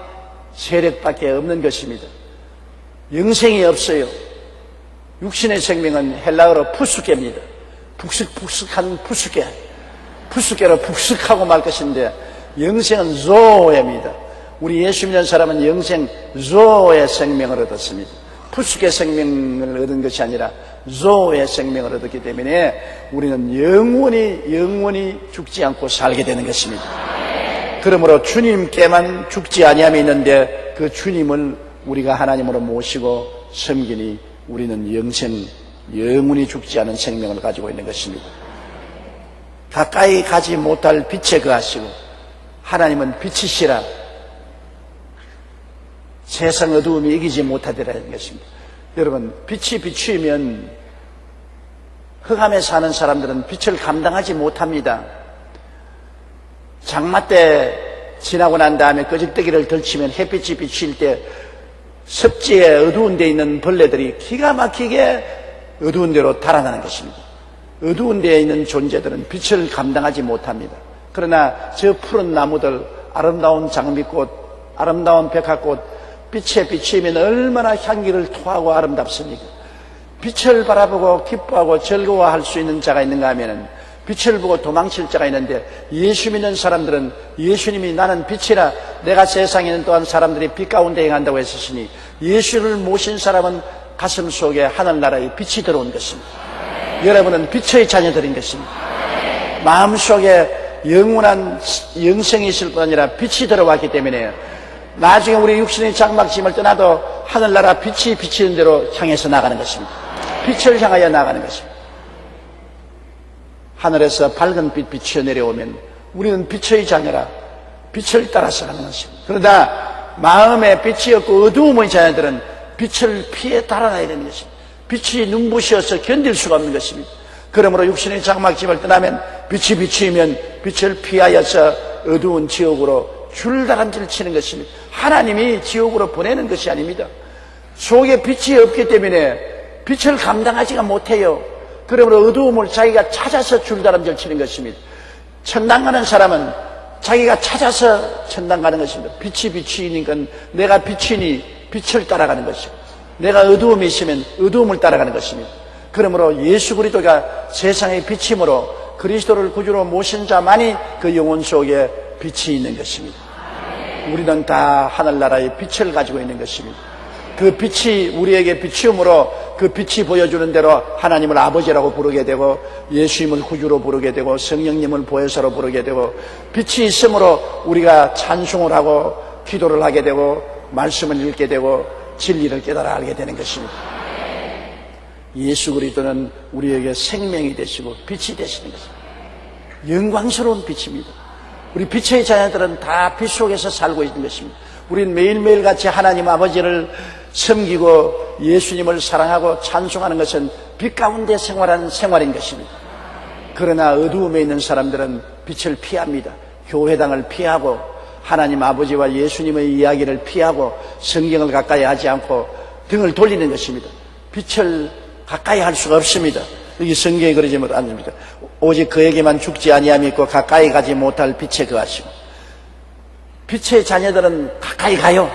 세력밖에 없는 것입니다. 영생이 없어요. 육신의 생명은 헬라어로 푸스케입니다. 푹석푹석한 푸스케. 푸스케로 푹석하고 말 것인데 영생은 조에입니다. 우리 예수 믿는 사람은 영생 조의 생명을 얻었습니다. 푸스케 생명을 얻은 것이 아니라 조의 생명을 얻었기 때문에 우리는 영원히 죽지 않고 살게 되는 것입니다. 그러므로 주님께만 죽지 아니함이 있는데 그 주님을 우리가 하나님으로 모시고 섬기니 우리는 영원히 죽지 않은 생명을 가지고 있는 것입니다. 가까이 가지 못할 빛에 거하시고 하나님은 빛이시라 세상 어두움이 이기지 못하리라는 것입니다. 여러분, 빛이 비추이면 흑암에 사는 사람들은 빛을 감당하지 못합니다. 장마 때 지나고 난 다음에 끄적대기를 덜치면 햇빛이 비칠 때 습지에 어두운 데 있는 벌레들이 기가 막히게 어두운 데로 달아나는 것입니다. 어두운 데에 있는 존재들은 빛을 감당하지 못합니다. 그러나 저 푸른 나무들, 아름다운 장미꽃, 아름다운 백화꽃, 빛에 비추면 얼마나 향기를 토하고 아름답습니까? 빛을 바라보고 기뻐하고 즐거워할 수 있는 자가 있는가 하면은 빛을 보고 도망칠 자가 있는데 예수 믿는 사람들은 예수님이 나는 빛이라 내가 세상에 있는 또한 사람들이 빛 가운데 행한다고 했으시니 예수를 모신 사람은 가슴 속에 하늘나라의 빛이 들어온 것입니다. 여러분은 빛의 자녀들인 것입니다. 마음속에 영원한 영생이 있을 뿐 아니라 빛이 들어왔기 때문에 나중에 우리 육신의 장막짐을 떠나도 하늘나라 빛이 비치는 대로 향해서 나가는 것입니다. 빛을 향하여 나가는 것입니다. 하늘에서 밝은 빛 비치어 내려오면 우리는 빛의 자녀라 빛을 따라서 가는 것입니다. 그러나 마음에 빛이 없고 어두움의 자녀들은 빛을 피해 달아나야 되는 것입니다. 빛이 눈부셔서 견딜 수가 없는 것입니다. 그러므로 육신의 장막짐을 떠나면 빛이 비치면 빛을 피하여서 어두운 지옥으로 줄다람쥐를 치는 것입니다. 하나님이 지옥으로 보내는 것이 아닙니다. 속에 빛이 없기 때문에 빛을 감당하지가 못해요. 그러므로 어두움을 자기가 찾아서 줄다람쥐를 치는 것입니다. 천당 가는 사람은 자기가 찾아서 천당 가는 것입니다. 빛이 비치니까 내가 빛이니 빛을 따라가는 것이고 내가 어두움이 있으면 어두움을 따라가는 것입니다. 그러므로 예수 그리스도가 세상의 빛이므로 그리스도를 구주로 모신 자만이 그 영혼 속에 빛이 있는 것입니다. 우리는 다 하늘나라의 빛을 가지고 있는 것입니다. 그 빛이 우리에게 비추므로 그 빛이 보여주는 대로 하나님을 아버지라고 부르게 되고 예수님을 구주로 부르게 되고 성령님을 보혜사로 부르게 되고 빛이 있으므로 우리가 찬송을 하고 기도를 하게 되고 말씀을 읽게 되고 진리를 깨달아 알게 되는 것입니다. 예수 그리스도는 우리에게 생명이 되시고 빛이 되시는 것입니다. 영광스러운 빛입니다. 우리 빛의 자녀들은 다 빛 속에서 살고 있는 것입니다. 우리는 매일매일 같이 하나님 아버지를 섬기고 예수님을 사랑하고 찬송하는 것은 빛 가운데 생활하는 생활인 것입니다. 그러나 어두움에 있는 사람들은 빛을 피합니다. 교회당을 피하고 하나님 아버지와 예수님의 이야기를 피하고 성경을 가까이 하지 않고 등을 돌리는 것입니다. 빛을 가까이 할 수가 없습니다. 여기 성경에 그러지 않습니까? 오직 그에게만 죽지 아니함이 있고 가까이 가지 못할 빛에 거하시고. 빛의 자녀들은 가까이 가요.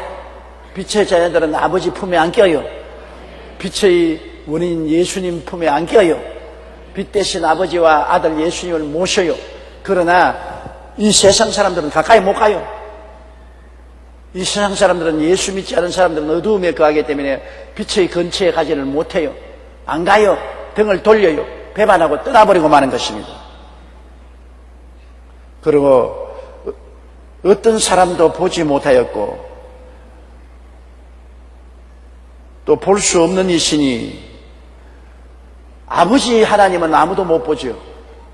빛의 자녀들은 아버지 품에 안겨요. 빛의 원인 예수님 품에 안겨요. 빛 대신 아버지와 아들 예수님을 모셔요. 그러나 이 세상 사람들은 가까이 못 가요. 이 세상 사람들은 예수 믿지 않은 사람들은 어두움에 거하기 때문에 빛의 근처에 가지를 못해요. 안 가요. 등을 돌려요. 배반하고 떠나버리고 마는 것입니다. 그리고 어떤 사람도 보지 못하였고 또 볼 수 없는 이시니 아버지 하나님은 아무도 못 보죠.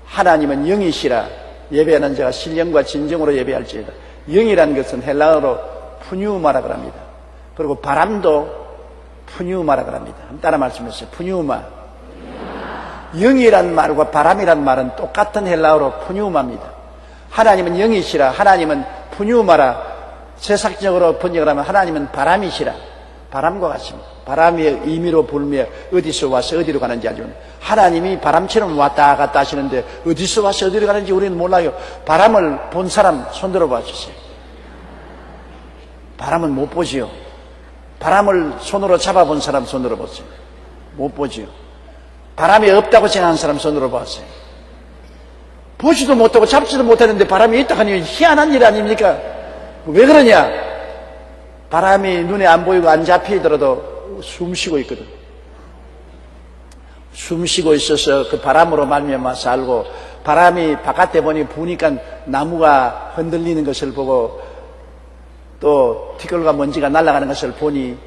하나님은 영이시라 예배하는 자가 신령과 진정으로 예배할지어다. 영이라는 것은 헬라어로 푸뉴마라고 합니다. 그리고 바람도 푸뉴마라고 합니다. 한번 따라 말씀해주세요. 푸뉴마. 영이란 말과 바람이란 말은 똑같은 헬라어로 푸뉴마입니다. 하나님은 영이시라, 하나님은 푸뉴마라. 세상적으로 번역을 하면 하나님은 바람이시라. 바람과 같습니다. 바람의 의미로 불며 어디서 와서 어디로 가는지 알지만 하나님이 바람처럼 왔다 갔다 하시는데 어디서 와서 어디로 가는지 우리는 몰라요. 바람을 본 사람 손들어 봐주세요. 바람은 못 보지요. 바람을 손으로 잡아본 사람 손들어 보세요. 못 보지요. 바람이 없다고 생각하는 사람 손들어 보세요. 보지도 못하고 잡지도 못하는데 바람이 있다 하니 희한한 일 아닙니까? 왜 그러냐? 바람이 눈에 안 보이고 안 잡히더라도 숨 쉬고 있거든. 숨 쉬고 있어서 그 바람으로 말미암아 살고, 바람이 바깥에 보니 부니까 나무가 흔들리는 것을 보고 또 티끌과 먼지가 날아가는 것을 보니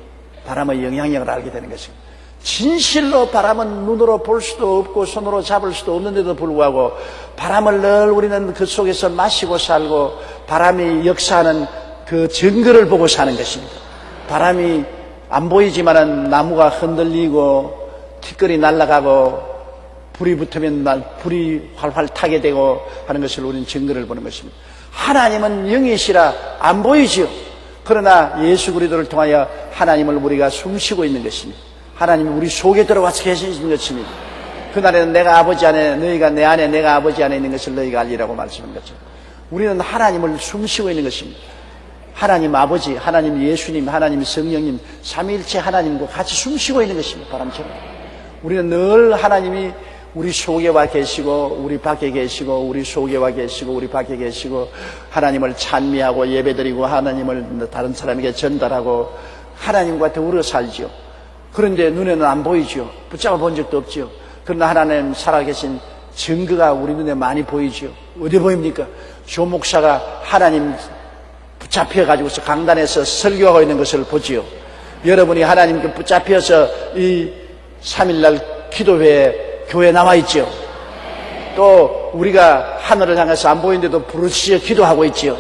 바람의 영향력을 알게 되는 것입니다. 진실로 바람은 눈으로 볼 수도 없고 손으로 잡을 수도 없는데도 불구하고 바람을 늘 우리는 그 속에서 마시고 살고 바람이 역사하는 그 증거를 보고 사는 것입니다. 바람이 안 보이지만은 나무가 흔들리고 티끌이 날아가고 불이 붙으면 불이 활활 타게 되고 하는 것을 우리는 증거를 보는 것입니다. 하나님은 영이시라 안 보이지요. 그러나 예수 그리스도를 통하여 하나님을 우리가 숨쉬고 있는 것입니다. 하나님이 우리 속에 들어와서 계시는 것입니다. 그날에는 내가 아버지 안에, 너희가 내 안에, 내가 아버지 안에 있는 것을 너희가 알리라고 말씀한 것처럼 우리는 하나님을 숨쉬고 있는 것입니다. 하나님 아버지, 하나님 예수님, 하나님 성령님, 삼위일체 하나님과 같이 숨쉬고 있는 것입니다. 바람처럼 우리는 늘 하나님이 우리 속에 와 계시고 우리 밖에 계시고 우리 속에 와 계시고 우리 밖에 계시고 하나님을 찬미하고 예배드리고 하나님을 다른 사람에게 전달하고 하나님과 더불어 살지요. 그런데 눈에는 안 보이지요. 붙잡아 본 적도 없지요. 그러나 하나님 살아계신 증거가 우리 눈에 많이 보이지요. 어디 보입니까? 조 목사가 하나님 붙잡혀가지고서 강단에서 설교하고 있는 것을 보지요. 여러분이 하나님께 붙잡혀서 이 3일날 기도회에 교회에 나와 있지요. 또 우리가 하늘을 향해서 안 보이는데도 부르짖어 기도하고 있지요.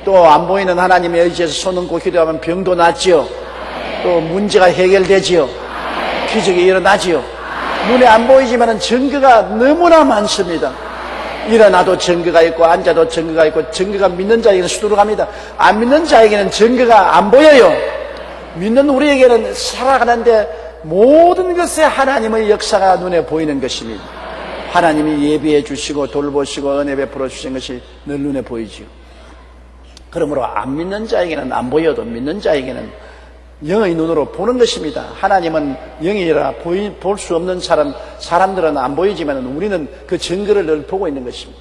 또 안 보이는 하나님의 의지에서 손 얹고 기도하면 병도 낫지요. 또 문제가 해결되지요. 기적이 일어나지요. 눈에 안 보이지만은 증거가 너무나 많습니다. 일어나도 증거가 있고 앉아도 증거가 있고 증거가 믿는 자에게는 수두룩합니다. 안 믿는 자에게는 증거가 안 보여요. 믿는 우리에게는 살아가는데 모든 것에 하나님의 역사가 눈에 보이는 것입니다. 하나님이 예비해 주시고 돌보시고 은혜 베풀어 주신 것이 늘 눈에 보이지요. 그러므로 안 믿는 자에게는 안 보여도 믿는 자에게는 영의 눈으로 보는 것입니다. 하나님은 영이라 볼 수 없는 사람들은 안 보이지만 우리는 그 증거를 늘 보고 있는 것입니다.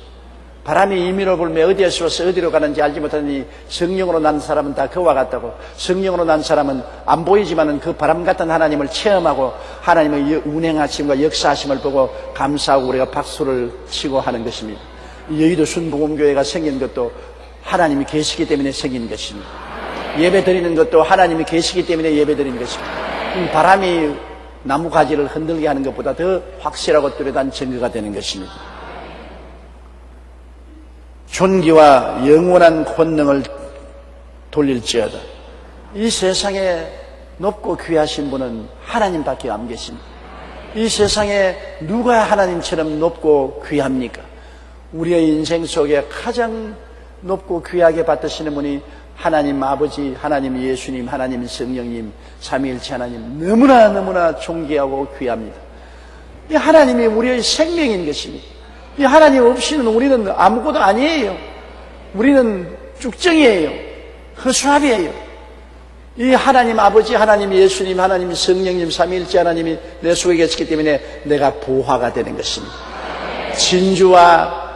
바람이 임의로 불며 어디에서 와서 어디로 가는지 알지 못하니 성령으로 난 사람은 다 그와 같다고. 성령으로 난 사람은 안 보이지만은 그 바람 같은 하나님을 체험하고 하나님의 운행하심과 역사하심을 보고 감사하고 우리가 박수를 치고 하는 것입니다. 여의도 순복음교회가 생긴 것도 하나님이 계시기 때문에 생긴 것입니다. 예배 드리는 것도 하나님이 계시기 때문에 예배 드리는 것입니다. 바람이 나무 가지를 흔들게 하는 것보다 더 확실하고 뚜렷한 증거가 되는 것입니다. 존귀와 영원한 권능을 돌릴지어다. 이 세상에 높고 귀하신 분은 하나님밖에 안 계십니다. 이 세상에 누가 하나님처럼 높고 귀합니까? 우리의 인생 속에 가장 높고 귀하게 받으시는 분이 하나님 아버지, 하나님 예수님, 하나님 성령님, 삼위일체 하나님, 너무나 존귀하고 귀합니다. 이 하나님이 우리의 생명인 것입니다. 이 하나님 없이는 우리는 아무것도 아니에요. 우리는 쭉정이에요. 허수아비예요. 이 하나님 아버지, 하나님 예수님, 하나님 성령님, 삼위일체 하나님이 내 속에 계시기 때문에 내가 보화가 되는 것입니다. 진주와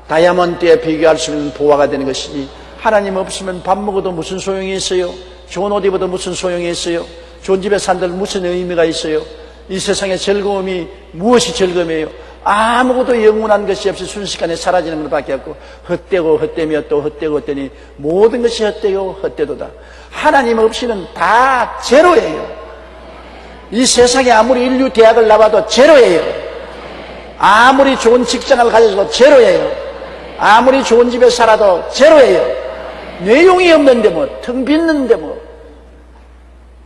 다이아몬드에 비교할 수 있는 보화가 되는 것이니, 하나님 없으면 밥 먹어도 무슨 소용이 있어요? 좋은 옷 입어도 무슨 소용이 있어요? 좋은 집에 산들 무슨 의미가 있어요? 이 세상의 즐거움이 무엇이 즐거움이에요? 아무것도 영원한 것이 없이 순식간에 사라지는 것밖에 없고, 헛되고 헛되며 또 헛되고 헛되니 모든 것이 헛되고 헛되도다. 하나님 없이는 다 제로예요. 이 세상에 아무리 인류 대학을 나와도 제로예요. 아무리 좋은 직장을 가져도 제로예요. 아무리 좋은 집에 살아도 제로예요. 내용이 없는데 뭐, 텅 빈는데 뭐.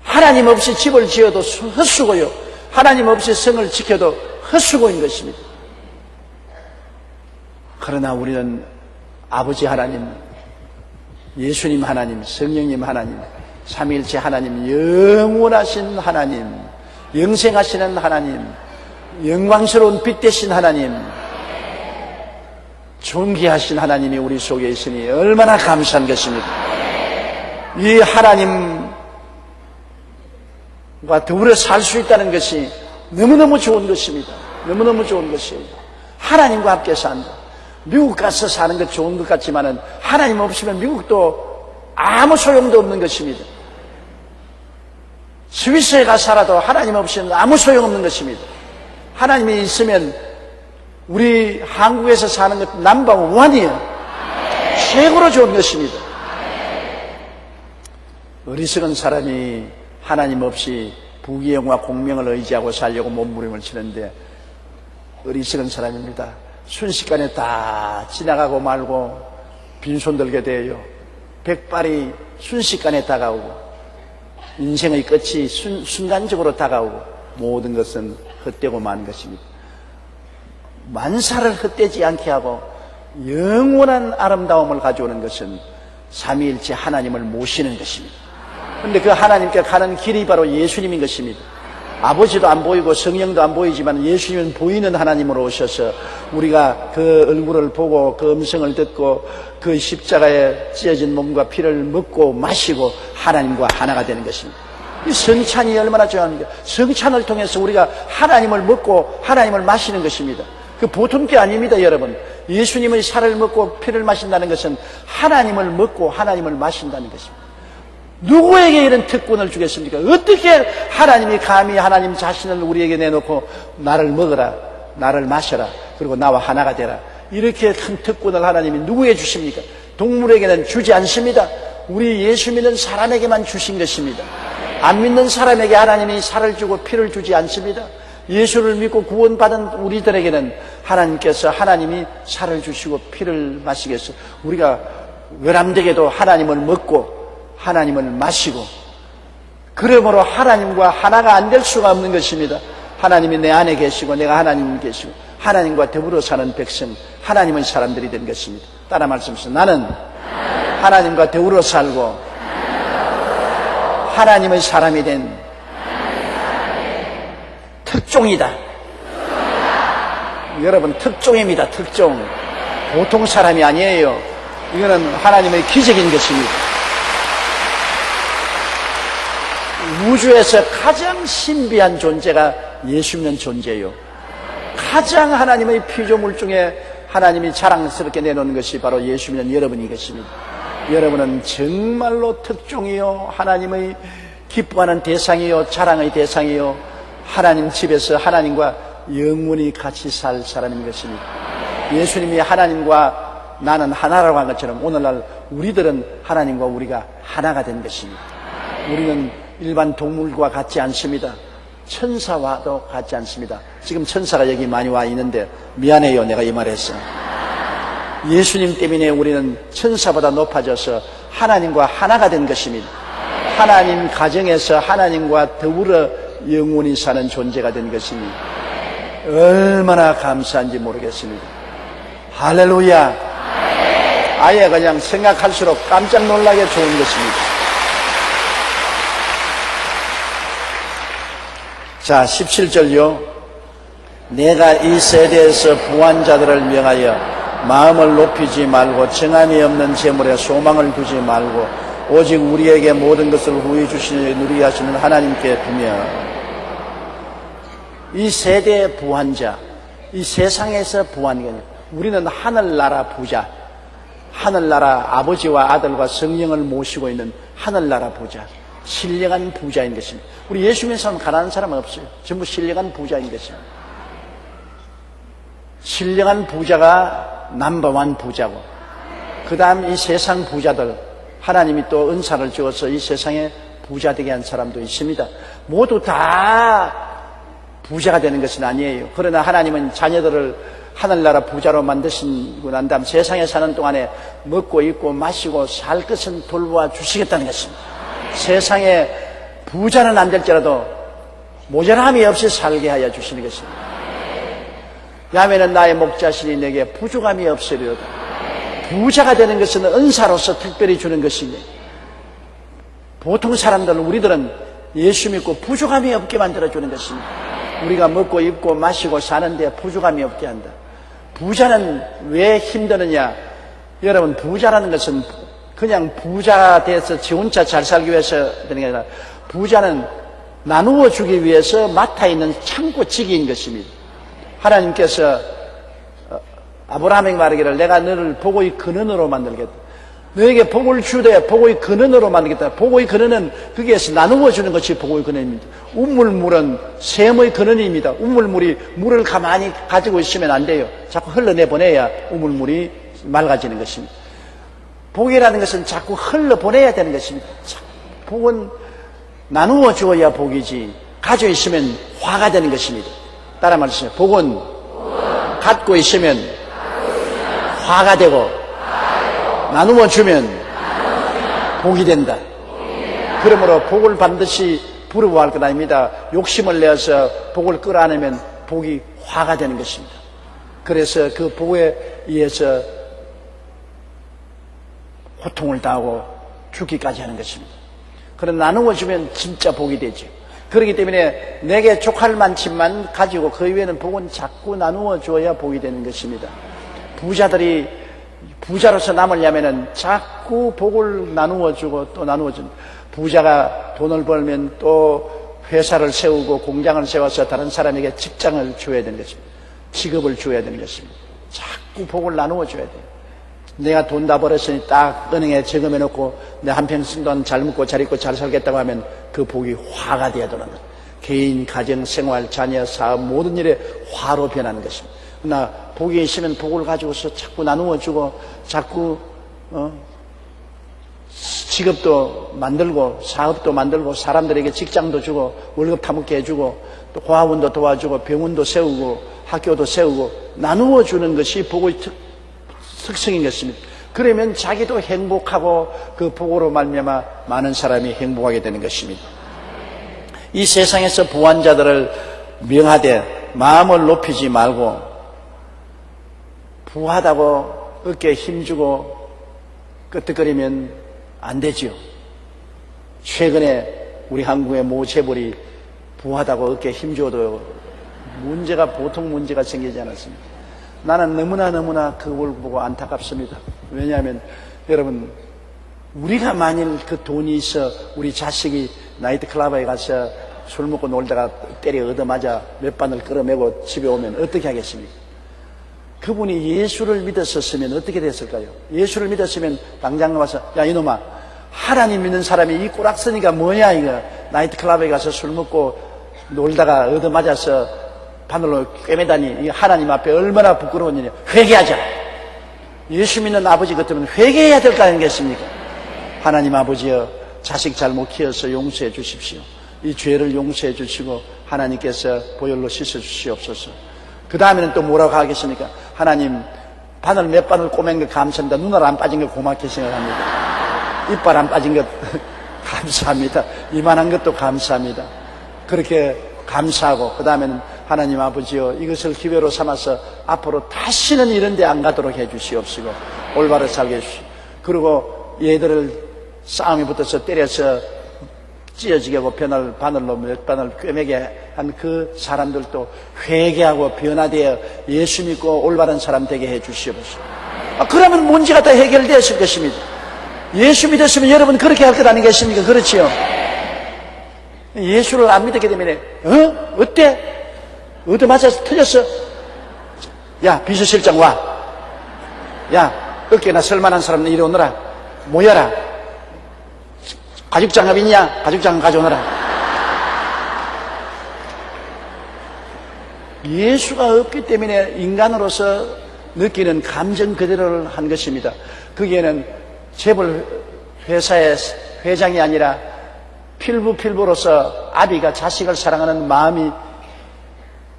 하나님 없이 집을 지어도 헛수고요. 하나님 없이 성을 지켜도 헛수고인 것입니다. 그러나 우리는 아버지 하나님, 예수님 하나님, 성령님 하나님, 삼위일체 하나님, 영원하신 하나님, 영생하시는 하나님, 영광스러운 빛 되신 하나님, 존귀하신 하나님이 우리 속에 있으니 얼마나 감사한 것입니까? 이 하나님과 더불어 살 수 있다는 것이 너무너무 좋은 것입니다. 너무너무 좋은 것이에요. 하나님과 함께 산다. 미국 가서 사는 것 좋은 것 같지만은 하나님 없으면 미국도 아무 소용도 없는 것입니다. 스위스에 가서 살아도 하나님 없이는 아무 소용없는 것입니다. 하나님이 있으면 우리 한국에서 사는 것 넘버 원이에요. 최고로 좋은 것입니다. 어리석은 사람이 하나님 없이 부귀영화 공명을 의지하고 살려고 몸부림을 치는데 어리석은 사람입니다. 순식간에 다 지나가고 말고 빈손 들게 돼요. 백발이 순식간에 다가오고 인생의 끝이 순간적으로 다가오고 모든 것은 헛되고 마는 것입니다. 만사를 헛되지 않게 하고 영원한 아름다움을 가져오는 것은 삼위일체 하나님을 모시는 것입니다. 그런데 그 하나님께 가는 길이 바로 예수님인 것입니다. 아버지도 안 보이고 성령도 안 보이지만 예수님은 보이는 하나님으로 오셔서 우리가 그 얼굴을 보고 그 음성을 듣고 그 십자가에 찢어진 몸과 피를 먹고 마시고 하나님과 하나가 되는 것입니다. 이 성찬이 얼마나 중요합니까? 성찬을 통해서 우리가 하나님을 먹고 하나님을 마시는 것입니다. 그 보통 게 아닙니다, 여러분. 예수님의 살을 먹고 피를 마신다는 것은 하나님을 먹고 하나님을 마신다는 것입니다. 누구에게 이런 특권을 주겠습니까? 어떻게 하나님이 감히 하나님 자신을 우리에게 내놓고 나를 먹어라, 나를 마셔라, 그리고 나와 하나가 되라, 이렇게 큰 특권을 하나님이 누구에게 주십니까? 동물에게는 주지 않습니다. 우리 예수 믿는 사람에게만 주신 것입니다. 안 믿는 사람에게 하나님이 살을 주고 피를 주지 않습니다. 예수를 믿고 구원받은 우리들에게는 하나님께서 하나님이 살을 주시고 피를 마시겠어. 우리가 외람되게도 하나님을 먹고 하나님을 마시고, 그러므로 하나님과 하나가 안 될 수가 없는 것입니다. 하나님이 내 안에 계시고 내가 하나님 계시고 하나님과 더불어 사는 백성, 하나님의 사람들이 된 것입니다. 따라 말씀하시죠. 나는 하나님과 더불어 살고 하나님의 사람이 된 특종이다. 여러분, 특종입니다. 특종. 보통 사람이 아니에요. 이거는 하나님의 기적인 것입니다. 우주에서 가장 신비한 존재가 예수 믿는 존재예요. 가장 하나님의 피조물 중에 하나님이 자랑스럽게 내놓는 것이 바로 예수 믿는 여러분이 것입니다. 여러분은 정말로 특종이요, 하나님의 기뻐하는 대상이요, 자랑의 대상이요, 하나님 집에서 하나님과 영원히 같이 살 사람인 것입니다. 예수님이 하나님과 나는 하나라고 한 것처럼 오늘날 우리들은 하나님과 우리가 하나가 된 것입니다. 우리는 일반 동물과 같지 않습니다. 천사와도 같지 않습니다. 지금 천사가 여기 많이 와 있는데 미안해요, 내가 이 말했어요. 예수님 때문에 우리는 천사보다 높아져서 하나님과 하나가 된 것입니다. 하나님 가정에서 하나님과 더불어 영원히 사는 존재가 된 것입니다. 얼마나 감사한지 모르겠습니다. 할렐루야. 아예 그냥 생각할수록 깜짝 놀라게 좋은 것입니다. 자, 17절요. 내가 이 세대에서 부한 자들을 명하여 마음을 높이지 말고 정함이 없는 재물에 소망을 두지 말고 오직 우리에게 모든 것을 후히 주시니 누리게 하시는 하나님께 두며, 이 세대의 부한 자, 이 세상에서 부한 게 아니라 우리는 하늘나라 부자, 하늘나라 아버지와 아들과 성령을 모시고 있는 하늘나라 부자, 신령한 부자인 것입니다. 우리 예수 믿는 사람 가난한 사람은 없어요. 전부 신령한 부자인 것입니다. 신령한 부자가 넘버원 부자고, 그 다음 이 세상 부자들, 하나님이 또 은사를 주어서 이 세상에 부자 되게 한 사람도 있습니다. 모두 다 부자가 되는 것은 아니에요. 그러나 하나님은 자녀들을 하늘나라 부자로 만드시고 난 다음 세상에 사는 동안에 먹고 입고 마시고 살 것은 돌보아 주시겠다는 것입니다. 세상에 부자는 안 될지라도 모자람이 없이 살게 하여 주시는 것입니다. 야매는 나의 목자신이 내게 부족함이 없으리로다. 부자가 되는 것은 은사로서 특별히 주는 것이니, 보통 사람들은, 우리들은 예수 믿고 부족함이 없게 만들어주는 것입니다. 우리가 먹고 입고 마시고 사는데 부족함이 없게 한다. 부자는 왜 힘드느냐? 여러분, 부자라는 것은 그냥 부자가 돼서 지 혼자 잘 살기 위해서 되는 게 아니라, 부자는 나누어 주기 위해서 맡아 있는 창고지기인 것입니다. 하나님께서 아브라함에게 말하기를 내가 너를 복의 근원으로 만들겠다. 너에게 복을 주되 복의 근원으로 만들겠다. 복의 근원은 거기에서 나누어 주는 것이 복의 근원입니다. 우물물은 샘의 근원입니다. 우물물이 물을 가만히 가지고 있으면 안 돼요. 자꾸 흘러내보내야 우물물이 맑아지는 것입니다. 복이라는 것은 자꾸 흘러보내야 되는 것입니다. 복은 나누어 주어야 복이지, 가지고 있으면 화가 되는 것입니다. 따라 말하시죠. 복은 갖고 있으면 화가 되고 나누어 주면 복이 된다. 그러므로 복을 반드시 부러워할 것 아닙니다. 욕심을 내어서 복을 끌어안으면 복이 화가 되는 것입니다. 그래서 그 복에 의해서 고통을 당하고 죽기까지 하는 것입니다. 그러나 나누어 주면 진짜 복이 되죠. 그렇기 때문에 내게 족할 만큼만 가지고 그 이외에는 복은 자꾸 나누어 줘야 복이 되는 것입니다. 부자들이 부자로서 남으려면은 자꾸 복을 나누어 주고 또 나누어 줍니다. 부자가 돈을 벌면 또 회사를 세우고 공장을 세워서 다른 사람에게 직장을 줘야 되는 것입니다. 직업을 줘야 되는 것입니다. 자꾸 복을 나누어 줘야 돼요. 내가 돈 다 벌었으니 딱 은행에 저금해 놓고 내 한평생 동안 잘 먹고 잘 입고 잘 살겠다고 하면 그 복이 화가 되어도는 것. 개인, 가정, 생활, 자녀, 사업 모든 일에 화로 변하는 것입니다. 그러나 복이 있으면 복을 가지고서 자꾸 나누어 주고 자꾸 직업도 만들고 사업도 만들고 사람들에게 직장도 주고 월급 타먹게 해주고 또 고아원도 도와주고 병원도 세우고 학교도 세우고 나누어 주는 것이 복의 특성인 것입니다. 그러면 자기도 행복하고 그 복으로 말미암아 많은 사람이 행복하게 되는 것입니다. 이 세상에서 부한 자들을 명하되 마음을 높이지 말고, 부하다고 어깨에 힘주고 끄떡거리면 안 되지요. 최근에 우리 한국의 모 재벌이 부하다고 어깨에 힘줘도 문제가 보통 문제가 생기지 않았습니다. 나는 너무나 그걸 보고 안타깝습니다. 왜냐하면 여러분, 우리가 만일 그 돈이 있어 우리 자식이 나이트클럽에 가서 술 먹고 놀다가 때려 얻어맞아 몇 반을 끌어매고 집에 오면 어떻게 하겠습니까? 그분이 예수를 믿었었으면 어떻게 됐을까요? 예수를 믿었으면 당장 와서 야 이놈아, 하나님 믿는 사람이 이 꼬락서니가 뭐냐 이거, 나이트클럽에 가서 술 먹고 놀다가 얻어맞아서 바늘로 꿰매다니 하나님 앞에 얼마나 부끄러운 일이냐. 회개하자. 예수 믿는 아버지 같으면 회개해야 될 거 아니겠습니까? 하나님 아버지여, 자식 잘못 키워서 용서해 주십시오. 이 죄를 용서해 주시고 하나님께서 보혈로 씻어 주시옵소서. 그 다음에는 또 뭐라고 하겠습니까? 하나님, 바늘 몇 바늘 꼬맨 거 감사합니다. 눈알 안 빠진 거 고맙게 생각합니다. 이빨 안 빠진 것 감사합니다. 이만한 것도 감사합니다. 그렇게 감사하고 그 다음에는 하나님 아버지여, 이것을 기회로 삼아서 앞으로 다시는 이런 데 안 가도록 해 주시옵시고 올바로 살게 해주시고, 그리고 얘들을 싸움이 붙어서 때려서 찢어지게 하고 바늘로 몇 바늘 꿰매게 한 그 사람들도 회개하고 변화되어 예수 믿고 올바른 사람 되게 해 주시옵소서. 그러면 문제가 다 해결되었을 것입니다. 예수 믿었으면 여러분 그렇게 할 것 아니겠습니까? 그렇지요? 예수를 안 믿었기 때문에 어때? 얻어맞아서 터졌어? 야, 비서실장 와. 야, 어깨나 설만한 사람들 이리 오너라. 모여라. 가죽장갑 있냐? 가죽장갑 가져오너라. 예수가 없기 때문에 인간으로서 느끼는 감정 그대로를 한 것입니다. 거기에는 재벌 회사의 회장이 아니라 필부로서 아비가 자식을 사랑하는 마음이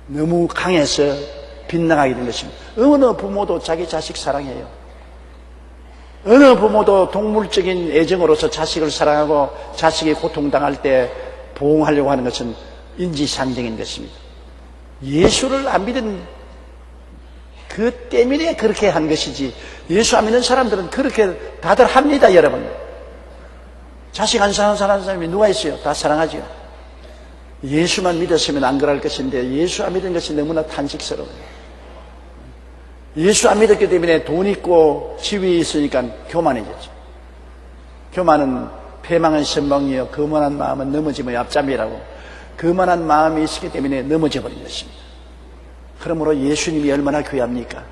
너무 강해서 빗나가게 된 것입니다. 어느 부모도 자기 자식 사랑해요. 어느 부모도 동물적인 애정으로서 자식을 사랑하고 자식이 고통당할 때 보호하려고 하는 것은 인지상정인 것입니다. 예수를 안 믿은 그 때문에 그렇게 한 것이지, 예수 안 믿는 사람들은 그렇게 다들 합니다. 여러분, 자식 안 사랑하는 사람이 누가 있어요? 다 사랑하죠. 예수만 믿었으면 안 그럴 것인데 예수 안 믿은 것이 너무나 탄식스러워요. 예수 안 믿었기 때문에 돈 있고 지위 있으니까 교만해졌죠. 교만은 패망한 선방이요 거만한 마음은 넘어지면 앞잠이라고. 거만한 마음이 있기 때문에 넘어져 버린 것입니다. 그러므로 예수님이 얼마나 귀합니까?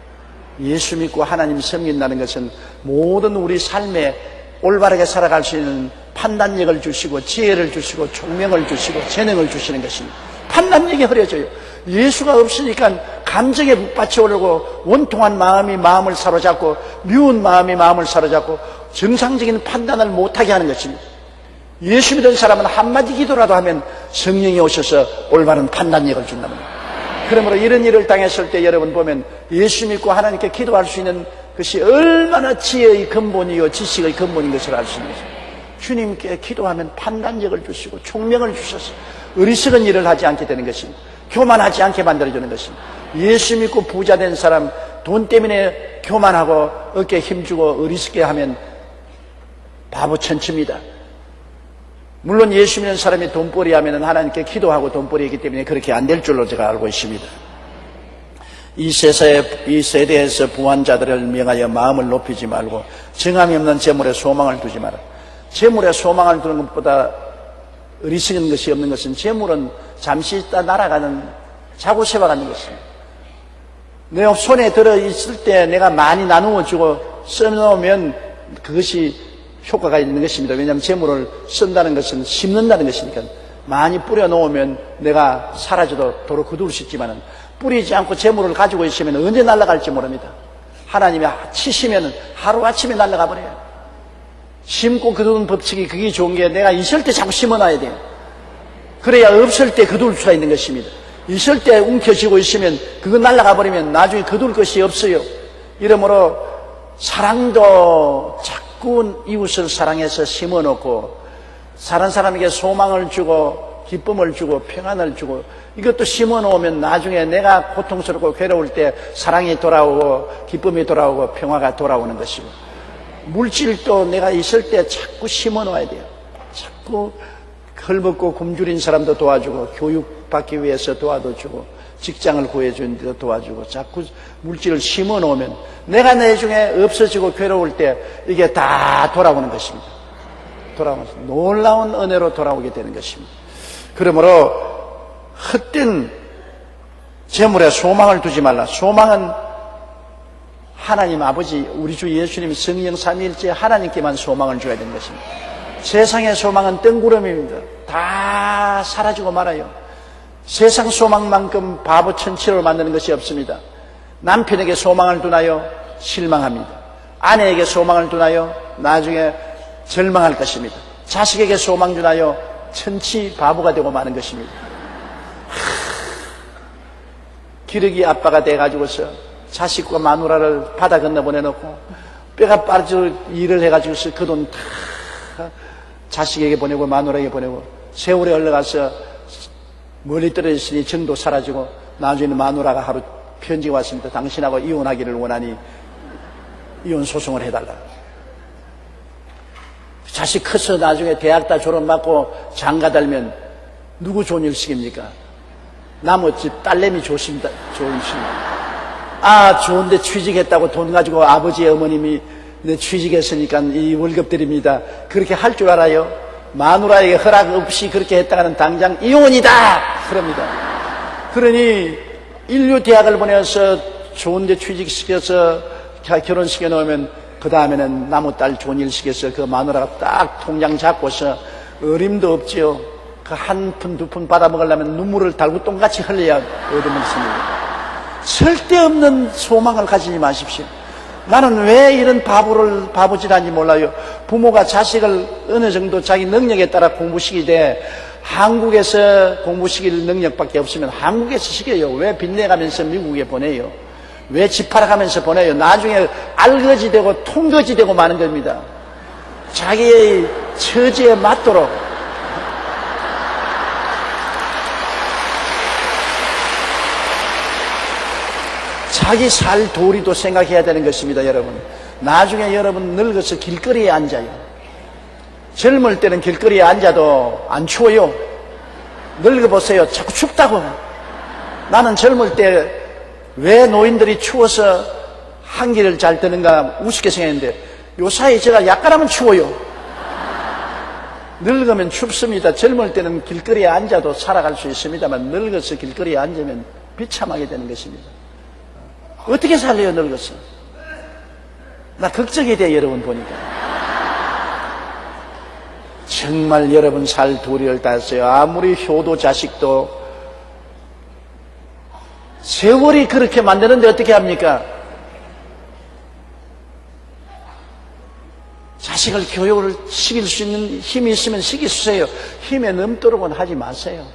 예수 믿고 하나님 섬긴다는 것은 모든 우리 삶에 올바르게 살아갈 수 있는 판단력을 주시고 지혜를 주시고 총명을 주시고 재능을 주시는 것입니다. 판단력이 흐려져요. 예수가 없으니까 감정에 북받쳐 오르고 원통한 마음이 마음을 사로잡고 미운 마음이 마음을 사로잡고 정상적인 판단을 못하게 하는 것입니다. 예수 믿은 사람은 한마디 기도라도 하면 성령이 오셔서 올바른 판단력을 준답니다. 그러므로 이런 일을 당했을 때 여러분 보면 예수 믿고 하나님께 기도할 수 있는 것이 얼마나 지혜의 근본이요 지식의 근본인 것을 알 수 있는 것입니다. 주님께 기도하면 판단력을 주시고 총명을 주셔서 어리석은 일을 하지 않게 되는 것입니다. 교만하지 않게 만들어주는 것입니다. 예수 믿고 부자 된 사람 돈 때문에 교만하고 어깨에 힘주고 어리석게 하면 바보 천치입니다. 물론 예수 믿는 사람이 돈벌이 하면 하나님께 기도하고 돈벌이이기 때문에 그렇게 안 될 줄로 제가 알고 있습니다. 이 세대에서 부한 자들을 명하여 마음을 높이지 말고 정함이 없는 재물에 소망을 두지 마라. 재물에 소망을 두는 것보다 어리석은 것이 없는 것은 재물은 잠시 있다 날아가는 자고 세워가는 것입니다. 내 손에 들어 있을 때 내가 많이 나누어 주고 써놓으면 그것이 효과가 있는 것입니다. 왜냐하면 재물을 쓴다는 것은 심는다는 것이니까. 많이 뿌려놓으면 내가 사라져도 도로 거둘 수 있지만 뿌리지 않고 재물을 가지고 있으면 언제 날아갈지 모릅니다. 하나님이 치시면 하루아침에 날아가 버려요. 심고 거두는 법칙이 그게 좋은 게 내가 있을 때 자꾸 심어놔야 돼요. 그래야 없을 때 거둘 수가 있는 것입니다. 있을 때 움켜쥐고 있으면 그거 날아가 버리면 나중에 거둘 것이 없어요. 이러므로 사랑도 자꾸 이웃을 사랑해서 심어놓고 다른 사람에게 소망을 주고 기쁨을 주고 평안을 주고 이것도 심어놓으면 나중에 내가 고통스럽고 괴로울 때 사랑이 돌아오고 기쁨이 돌아오고 평화가 돌아오는 것이고, 물질도 내가 있을 때 자꾸 심어놓아야 돼요. 자꾸 헐벗고 굶주린 사람도 도와주고 교육받기 위해서 도와주고 직장을 구해주는 데도 도와주고 자꾸 물질을 심어놓으면 내가 나중에 없어지고 괴로울 때 이게 다 돌아오는 것입니다. 돌아오면서 놀라운 은혜로 돌아오게 되는 것입니다. 그러므로 헛된 재물에 소망을 두지 말라. 소망은 하나님 아버지 우리 주 예수님 성령 삼위일체 하나님께만 소망을 줘야 되는 것입니다. 세상의 소망은 뜬구름입니다. 다 사라지고 말아요. 세상 소망만큼 바보 천치로 만드는 것이 없습니다. 남편에게 소망을 두나요? 실망합니다. 아내에게 소망을 두나요? 나중에 절망할 것입니다. 자식에게 소망 주나요? 천치 바보가 되고 마는 것입니다. 기러기 아빠가 돼가지고서 자식과 마누라를 바다 건너 보내놓고 뼈가 빠져 일을 해가지고서 그 돈 다 자식에게 보내고 마누라에게 보내고 세월에 흘러가서 멀리 떨어져 있으니 정도 사라지고 나중에는 마누라가 하루 편지가 왔습니다. 당신하고 이혼하기를 원하니 이혼 소송을 해달라. 자식 커서 나중에 대학 다 졸업받고 장가 달면 누구 좋은 일 시킵니까? 나머지 집 딸내미 좋은 일. 아, 좋은데 취직했다고 돈 가지고 아버지 어머님이 내 취직했으니까 이 월급 드립니다. 그렇게 할 줄 알아요? 마누라에게 허락 없이 그렇게 했다가는 당장 이혼이다! 그럽니다. 그러니 인류 대학을 보내서 좋은데 취직시켜서 결혼시켜 놓으면 그 다음에는 나무 딸 좋은 일 시켜서 그 마누라가 딱 통장 잡고서 어림도 없지요. 그 한 푼 두 푼 받아먹으려면 눈물을 달고 똥같이 흘려야 얻어먹습니다. 쓸데없는 소망을 가지지 마십시오. 나는 왜 이런 바보질한지 몰라요. 부모가 자식을 어느 정도 자기 능력에 따라 공부시키되 한국에서 공부시킬 능력밖에 없으면 한국에서 시켜요. 왜 빚내가면서 미국에 보내요? 왜 집 팔아가면서 보내요? 나중에 알거지 되고 통거지 되고 마는 겁니다. 자기의 처지에 맞도록 자기 살 도리도 생각해야 되는 것입니다. 여러분, 나중에 여러분 늙어서 길거리에 앉아요. 젊을 때는 길거리에 앉아도 안 추워요. 늙어보세요. 자꾸 춥다고. 나는 젊을 때 왜 노인들이 추워서 한기를 잘 뜨는가 우습게 생각했는데 요사이 제가 약간하면 추워요. 늙으면 춥습니다. 젊을 때는 길거리에 앉아도 살아갈 수 있습니다만 늙어서 길거리에 앉으면 비참하게 되는 것입니다. 어떻게 살려요, 늙어서? 나 걱정이 돼, 여러분 보니까. 정말 여러분 살 도리를 다했어요. 아무리 효도 자식도 세월이 그렇게 만드는데 어떻게 합니까? 자식을 교육을 시킬 수 있는 힘이 있으면 시키세요. 힘에 넘도록은 하지 마세요.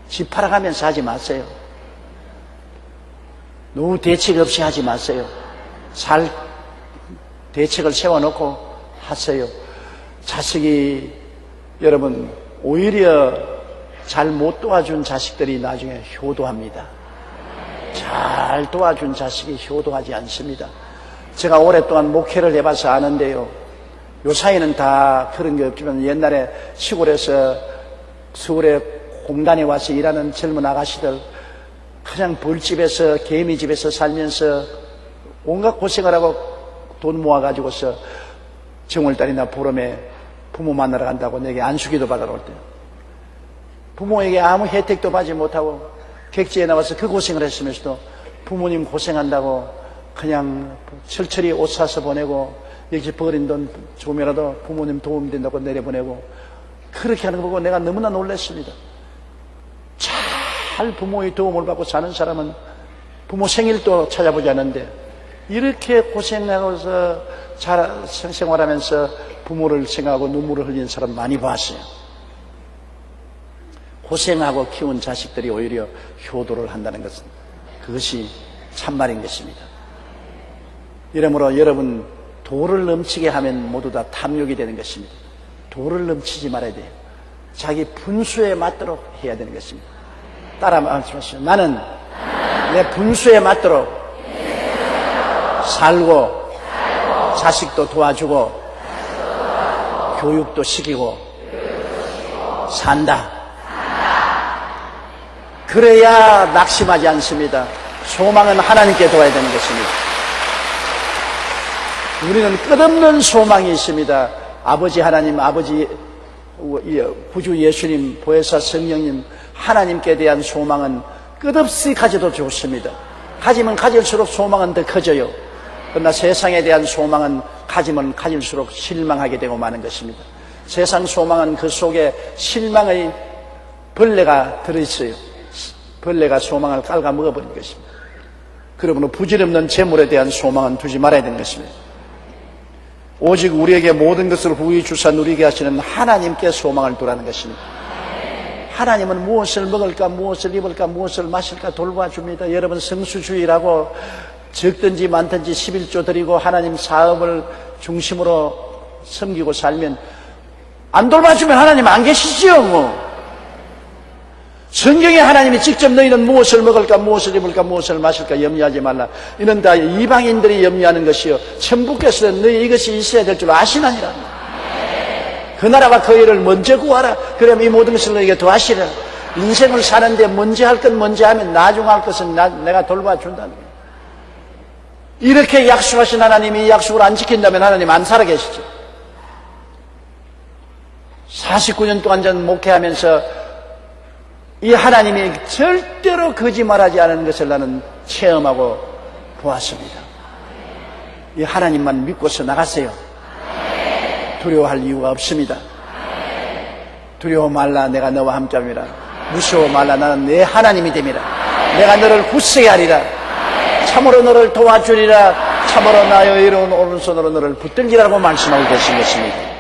집 팔아가면서 하지 마세요. 노후 대책 없이 하지 마세요. 살 대책을 세워놓고 하세요. 자식이 여러분 오히려 잘 못 도와준 자식들이 나중에 효도합니다. 잘 도와준 자식이 효도하지 않습니다. 제가 오랫동안 목회를 해봐서 아는데요. 요사이는 다 그런 게 없지만 옛날에 시골에서 서울에 공단에 와서 일하는 젊은 아가씨들 그냥 벌집에서 개미집에서 살면서 온갖 고생을 하고 돈 모아가지고서 정월달이나 보름에 부모 만나러 간다고 내게 안수기도 받아러 올 때 부모에게 아무 혜택도 받지 못하고 객지에 나와서 그 고생을 했으면서도 부모님 고생한다고 그냥 철철히 옷 사서 보내고 여기 버린 돈 조금이라도 부모님 도움 된다고 내려보내고 그렇게 하는 거 보고 내가 너무나 놀랐습니다. 잘 부모의 도움을 받고 사는 사람은 부모 생일도 찾아보지 않는데 이렇게 고생하고서 잘 생활하면서 부모를 생각하고 눈물을 흘리는 사람 많이 봤어요. 고생하고 키운 자식들이 오히려 효도를 한다는 것은 그것이 참말인 것입니다. 이러므로 여러분 도를 넘치게 하면 모두 다 탐욕이 되는 것입니다. 도를 넘치지 말아야 돼요. 자기 분수에 맞도록 해야 되는 것입니다. 따라 말씀하시죠. 나는 내 분수에 맞도록 살고 자식도 도와주고 교육도 시키고 산다. 그래야 낙심하지 않습니다. 소망은 하나님께 도와야 되는 것입니다. 우리는 끝없는 소망이 있습니다. 아버지 하나님, 아버지 구주 예수님, 보혜사 성령님, 하나님께 대한 소망은 끝없이 가져도 좋습니다. 가지면 가질수록 소망은 더 커져요. 그러나 세상에 대한 소망은 가지면 가질수록 실망하게 되고 마는 것입니다. 세상 소망은 그 속에 실망의 벌레가 들어있어요. 벌레가 소망을 깔아 먹어버린 것입니다. 그러므로 부질없는 재물에 대한 소망은 두지 말아야 되는 것입니다. 오직 우리에게 모든 것을 후히 주사 누리게 하시는 하나님께 소망을 두라는 것입니다. 하나님은 무엇을 먹을까, 무엇을 입을까, 무엇을 마실까 돌봐줍니다. 여러분 성수주의라고 적든지 많든지 11조 드리고 하나님 사업을 중심으로 섬기고 살면 안 돌봐주면 하나님 안 계시지요. 성경에 하나님이 직접 너희는 무엇을 먹을까 무엇을 입을까 무엇을 마실까 염려하지 말라. 이는 다 이방인들이 염려하는 것이요 천부께서 너희 이것이 있어야 될 줄 아시나니라. 그 나라와 그 일을 먼저 구하라. 그러면 이 모든 것을 너희에게 더하시리라. 인생을 사는데 먼저 할 건 먼저 하면 나중 할 것은 내가 돌봐준다는 거예요. 이렇게 약속하신 하나님이 이 약속을 안 지킨다면 하나님 안 살아계시죠. 49년 동안 전 목회하면서 이 하나님이 절대로 거짓말하지 않은 것을 나는 체험하고 보았습니다. 이 하나님만 믿고서 나가세요. 두려워할 이유가 없습니다. 두려워 말라, 내가 너와 함께함이라. 무서워 말라, 나는 내 하나님이 됨이라. 내가 너를 굳세게 하리라. 참으로 너를 도와주리라. 참으로 나의 이로운 오른손으로 너를 붙들기라고 말씀하고 계신 것입니다.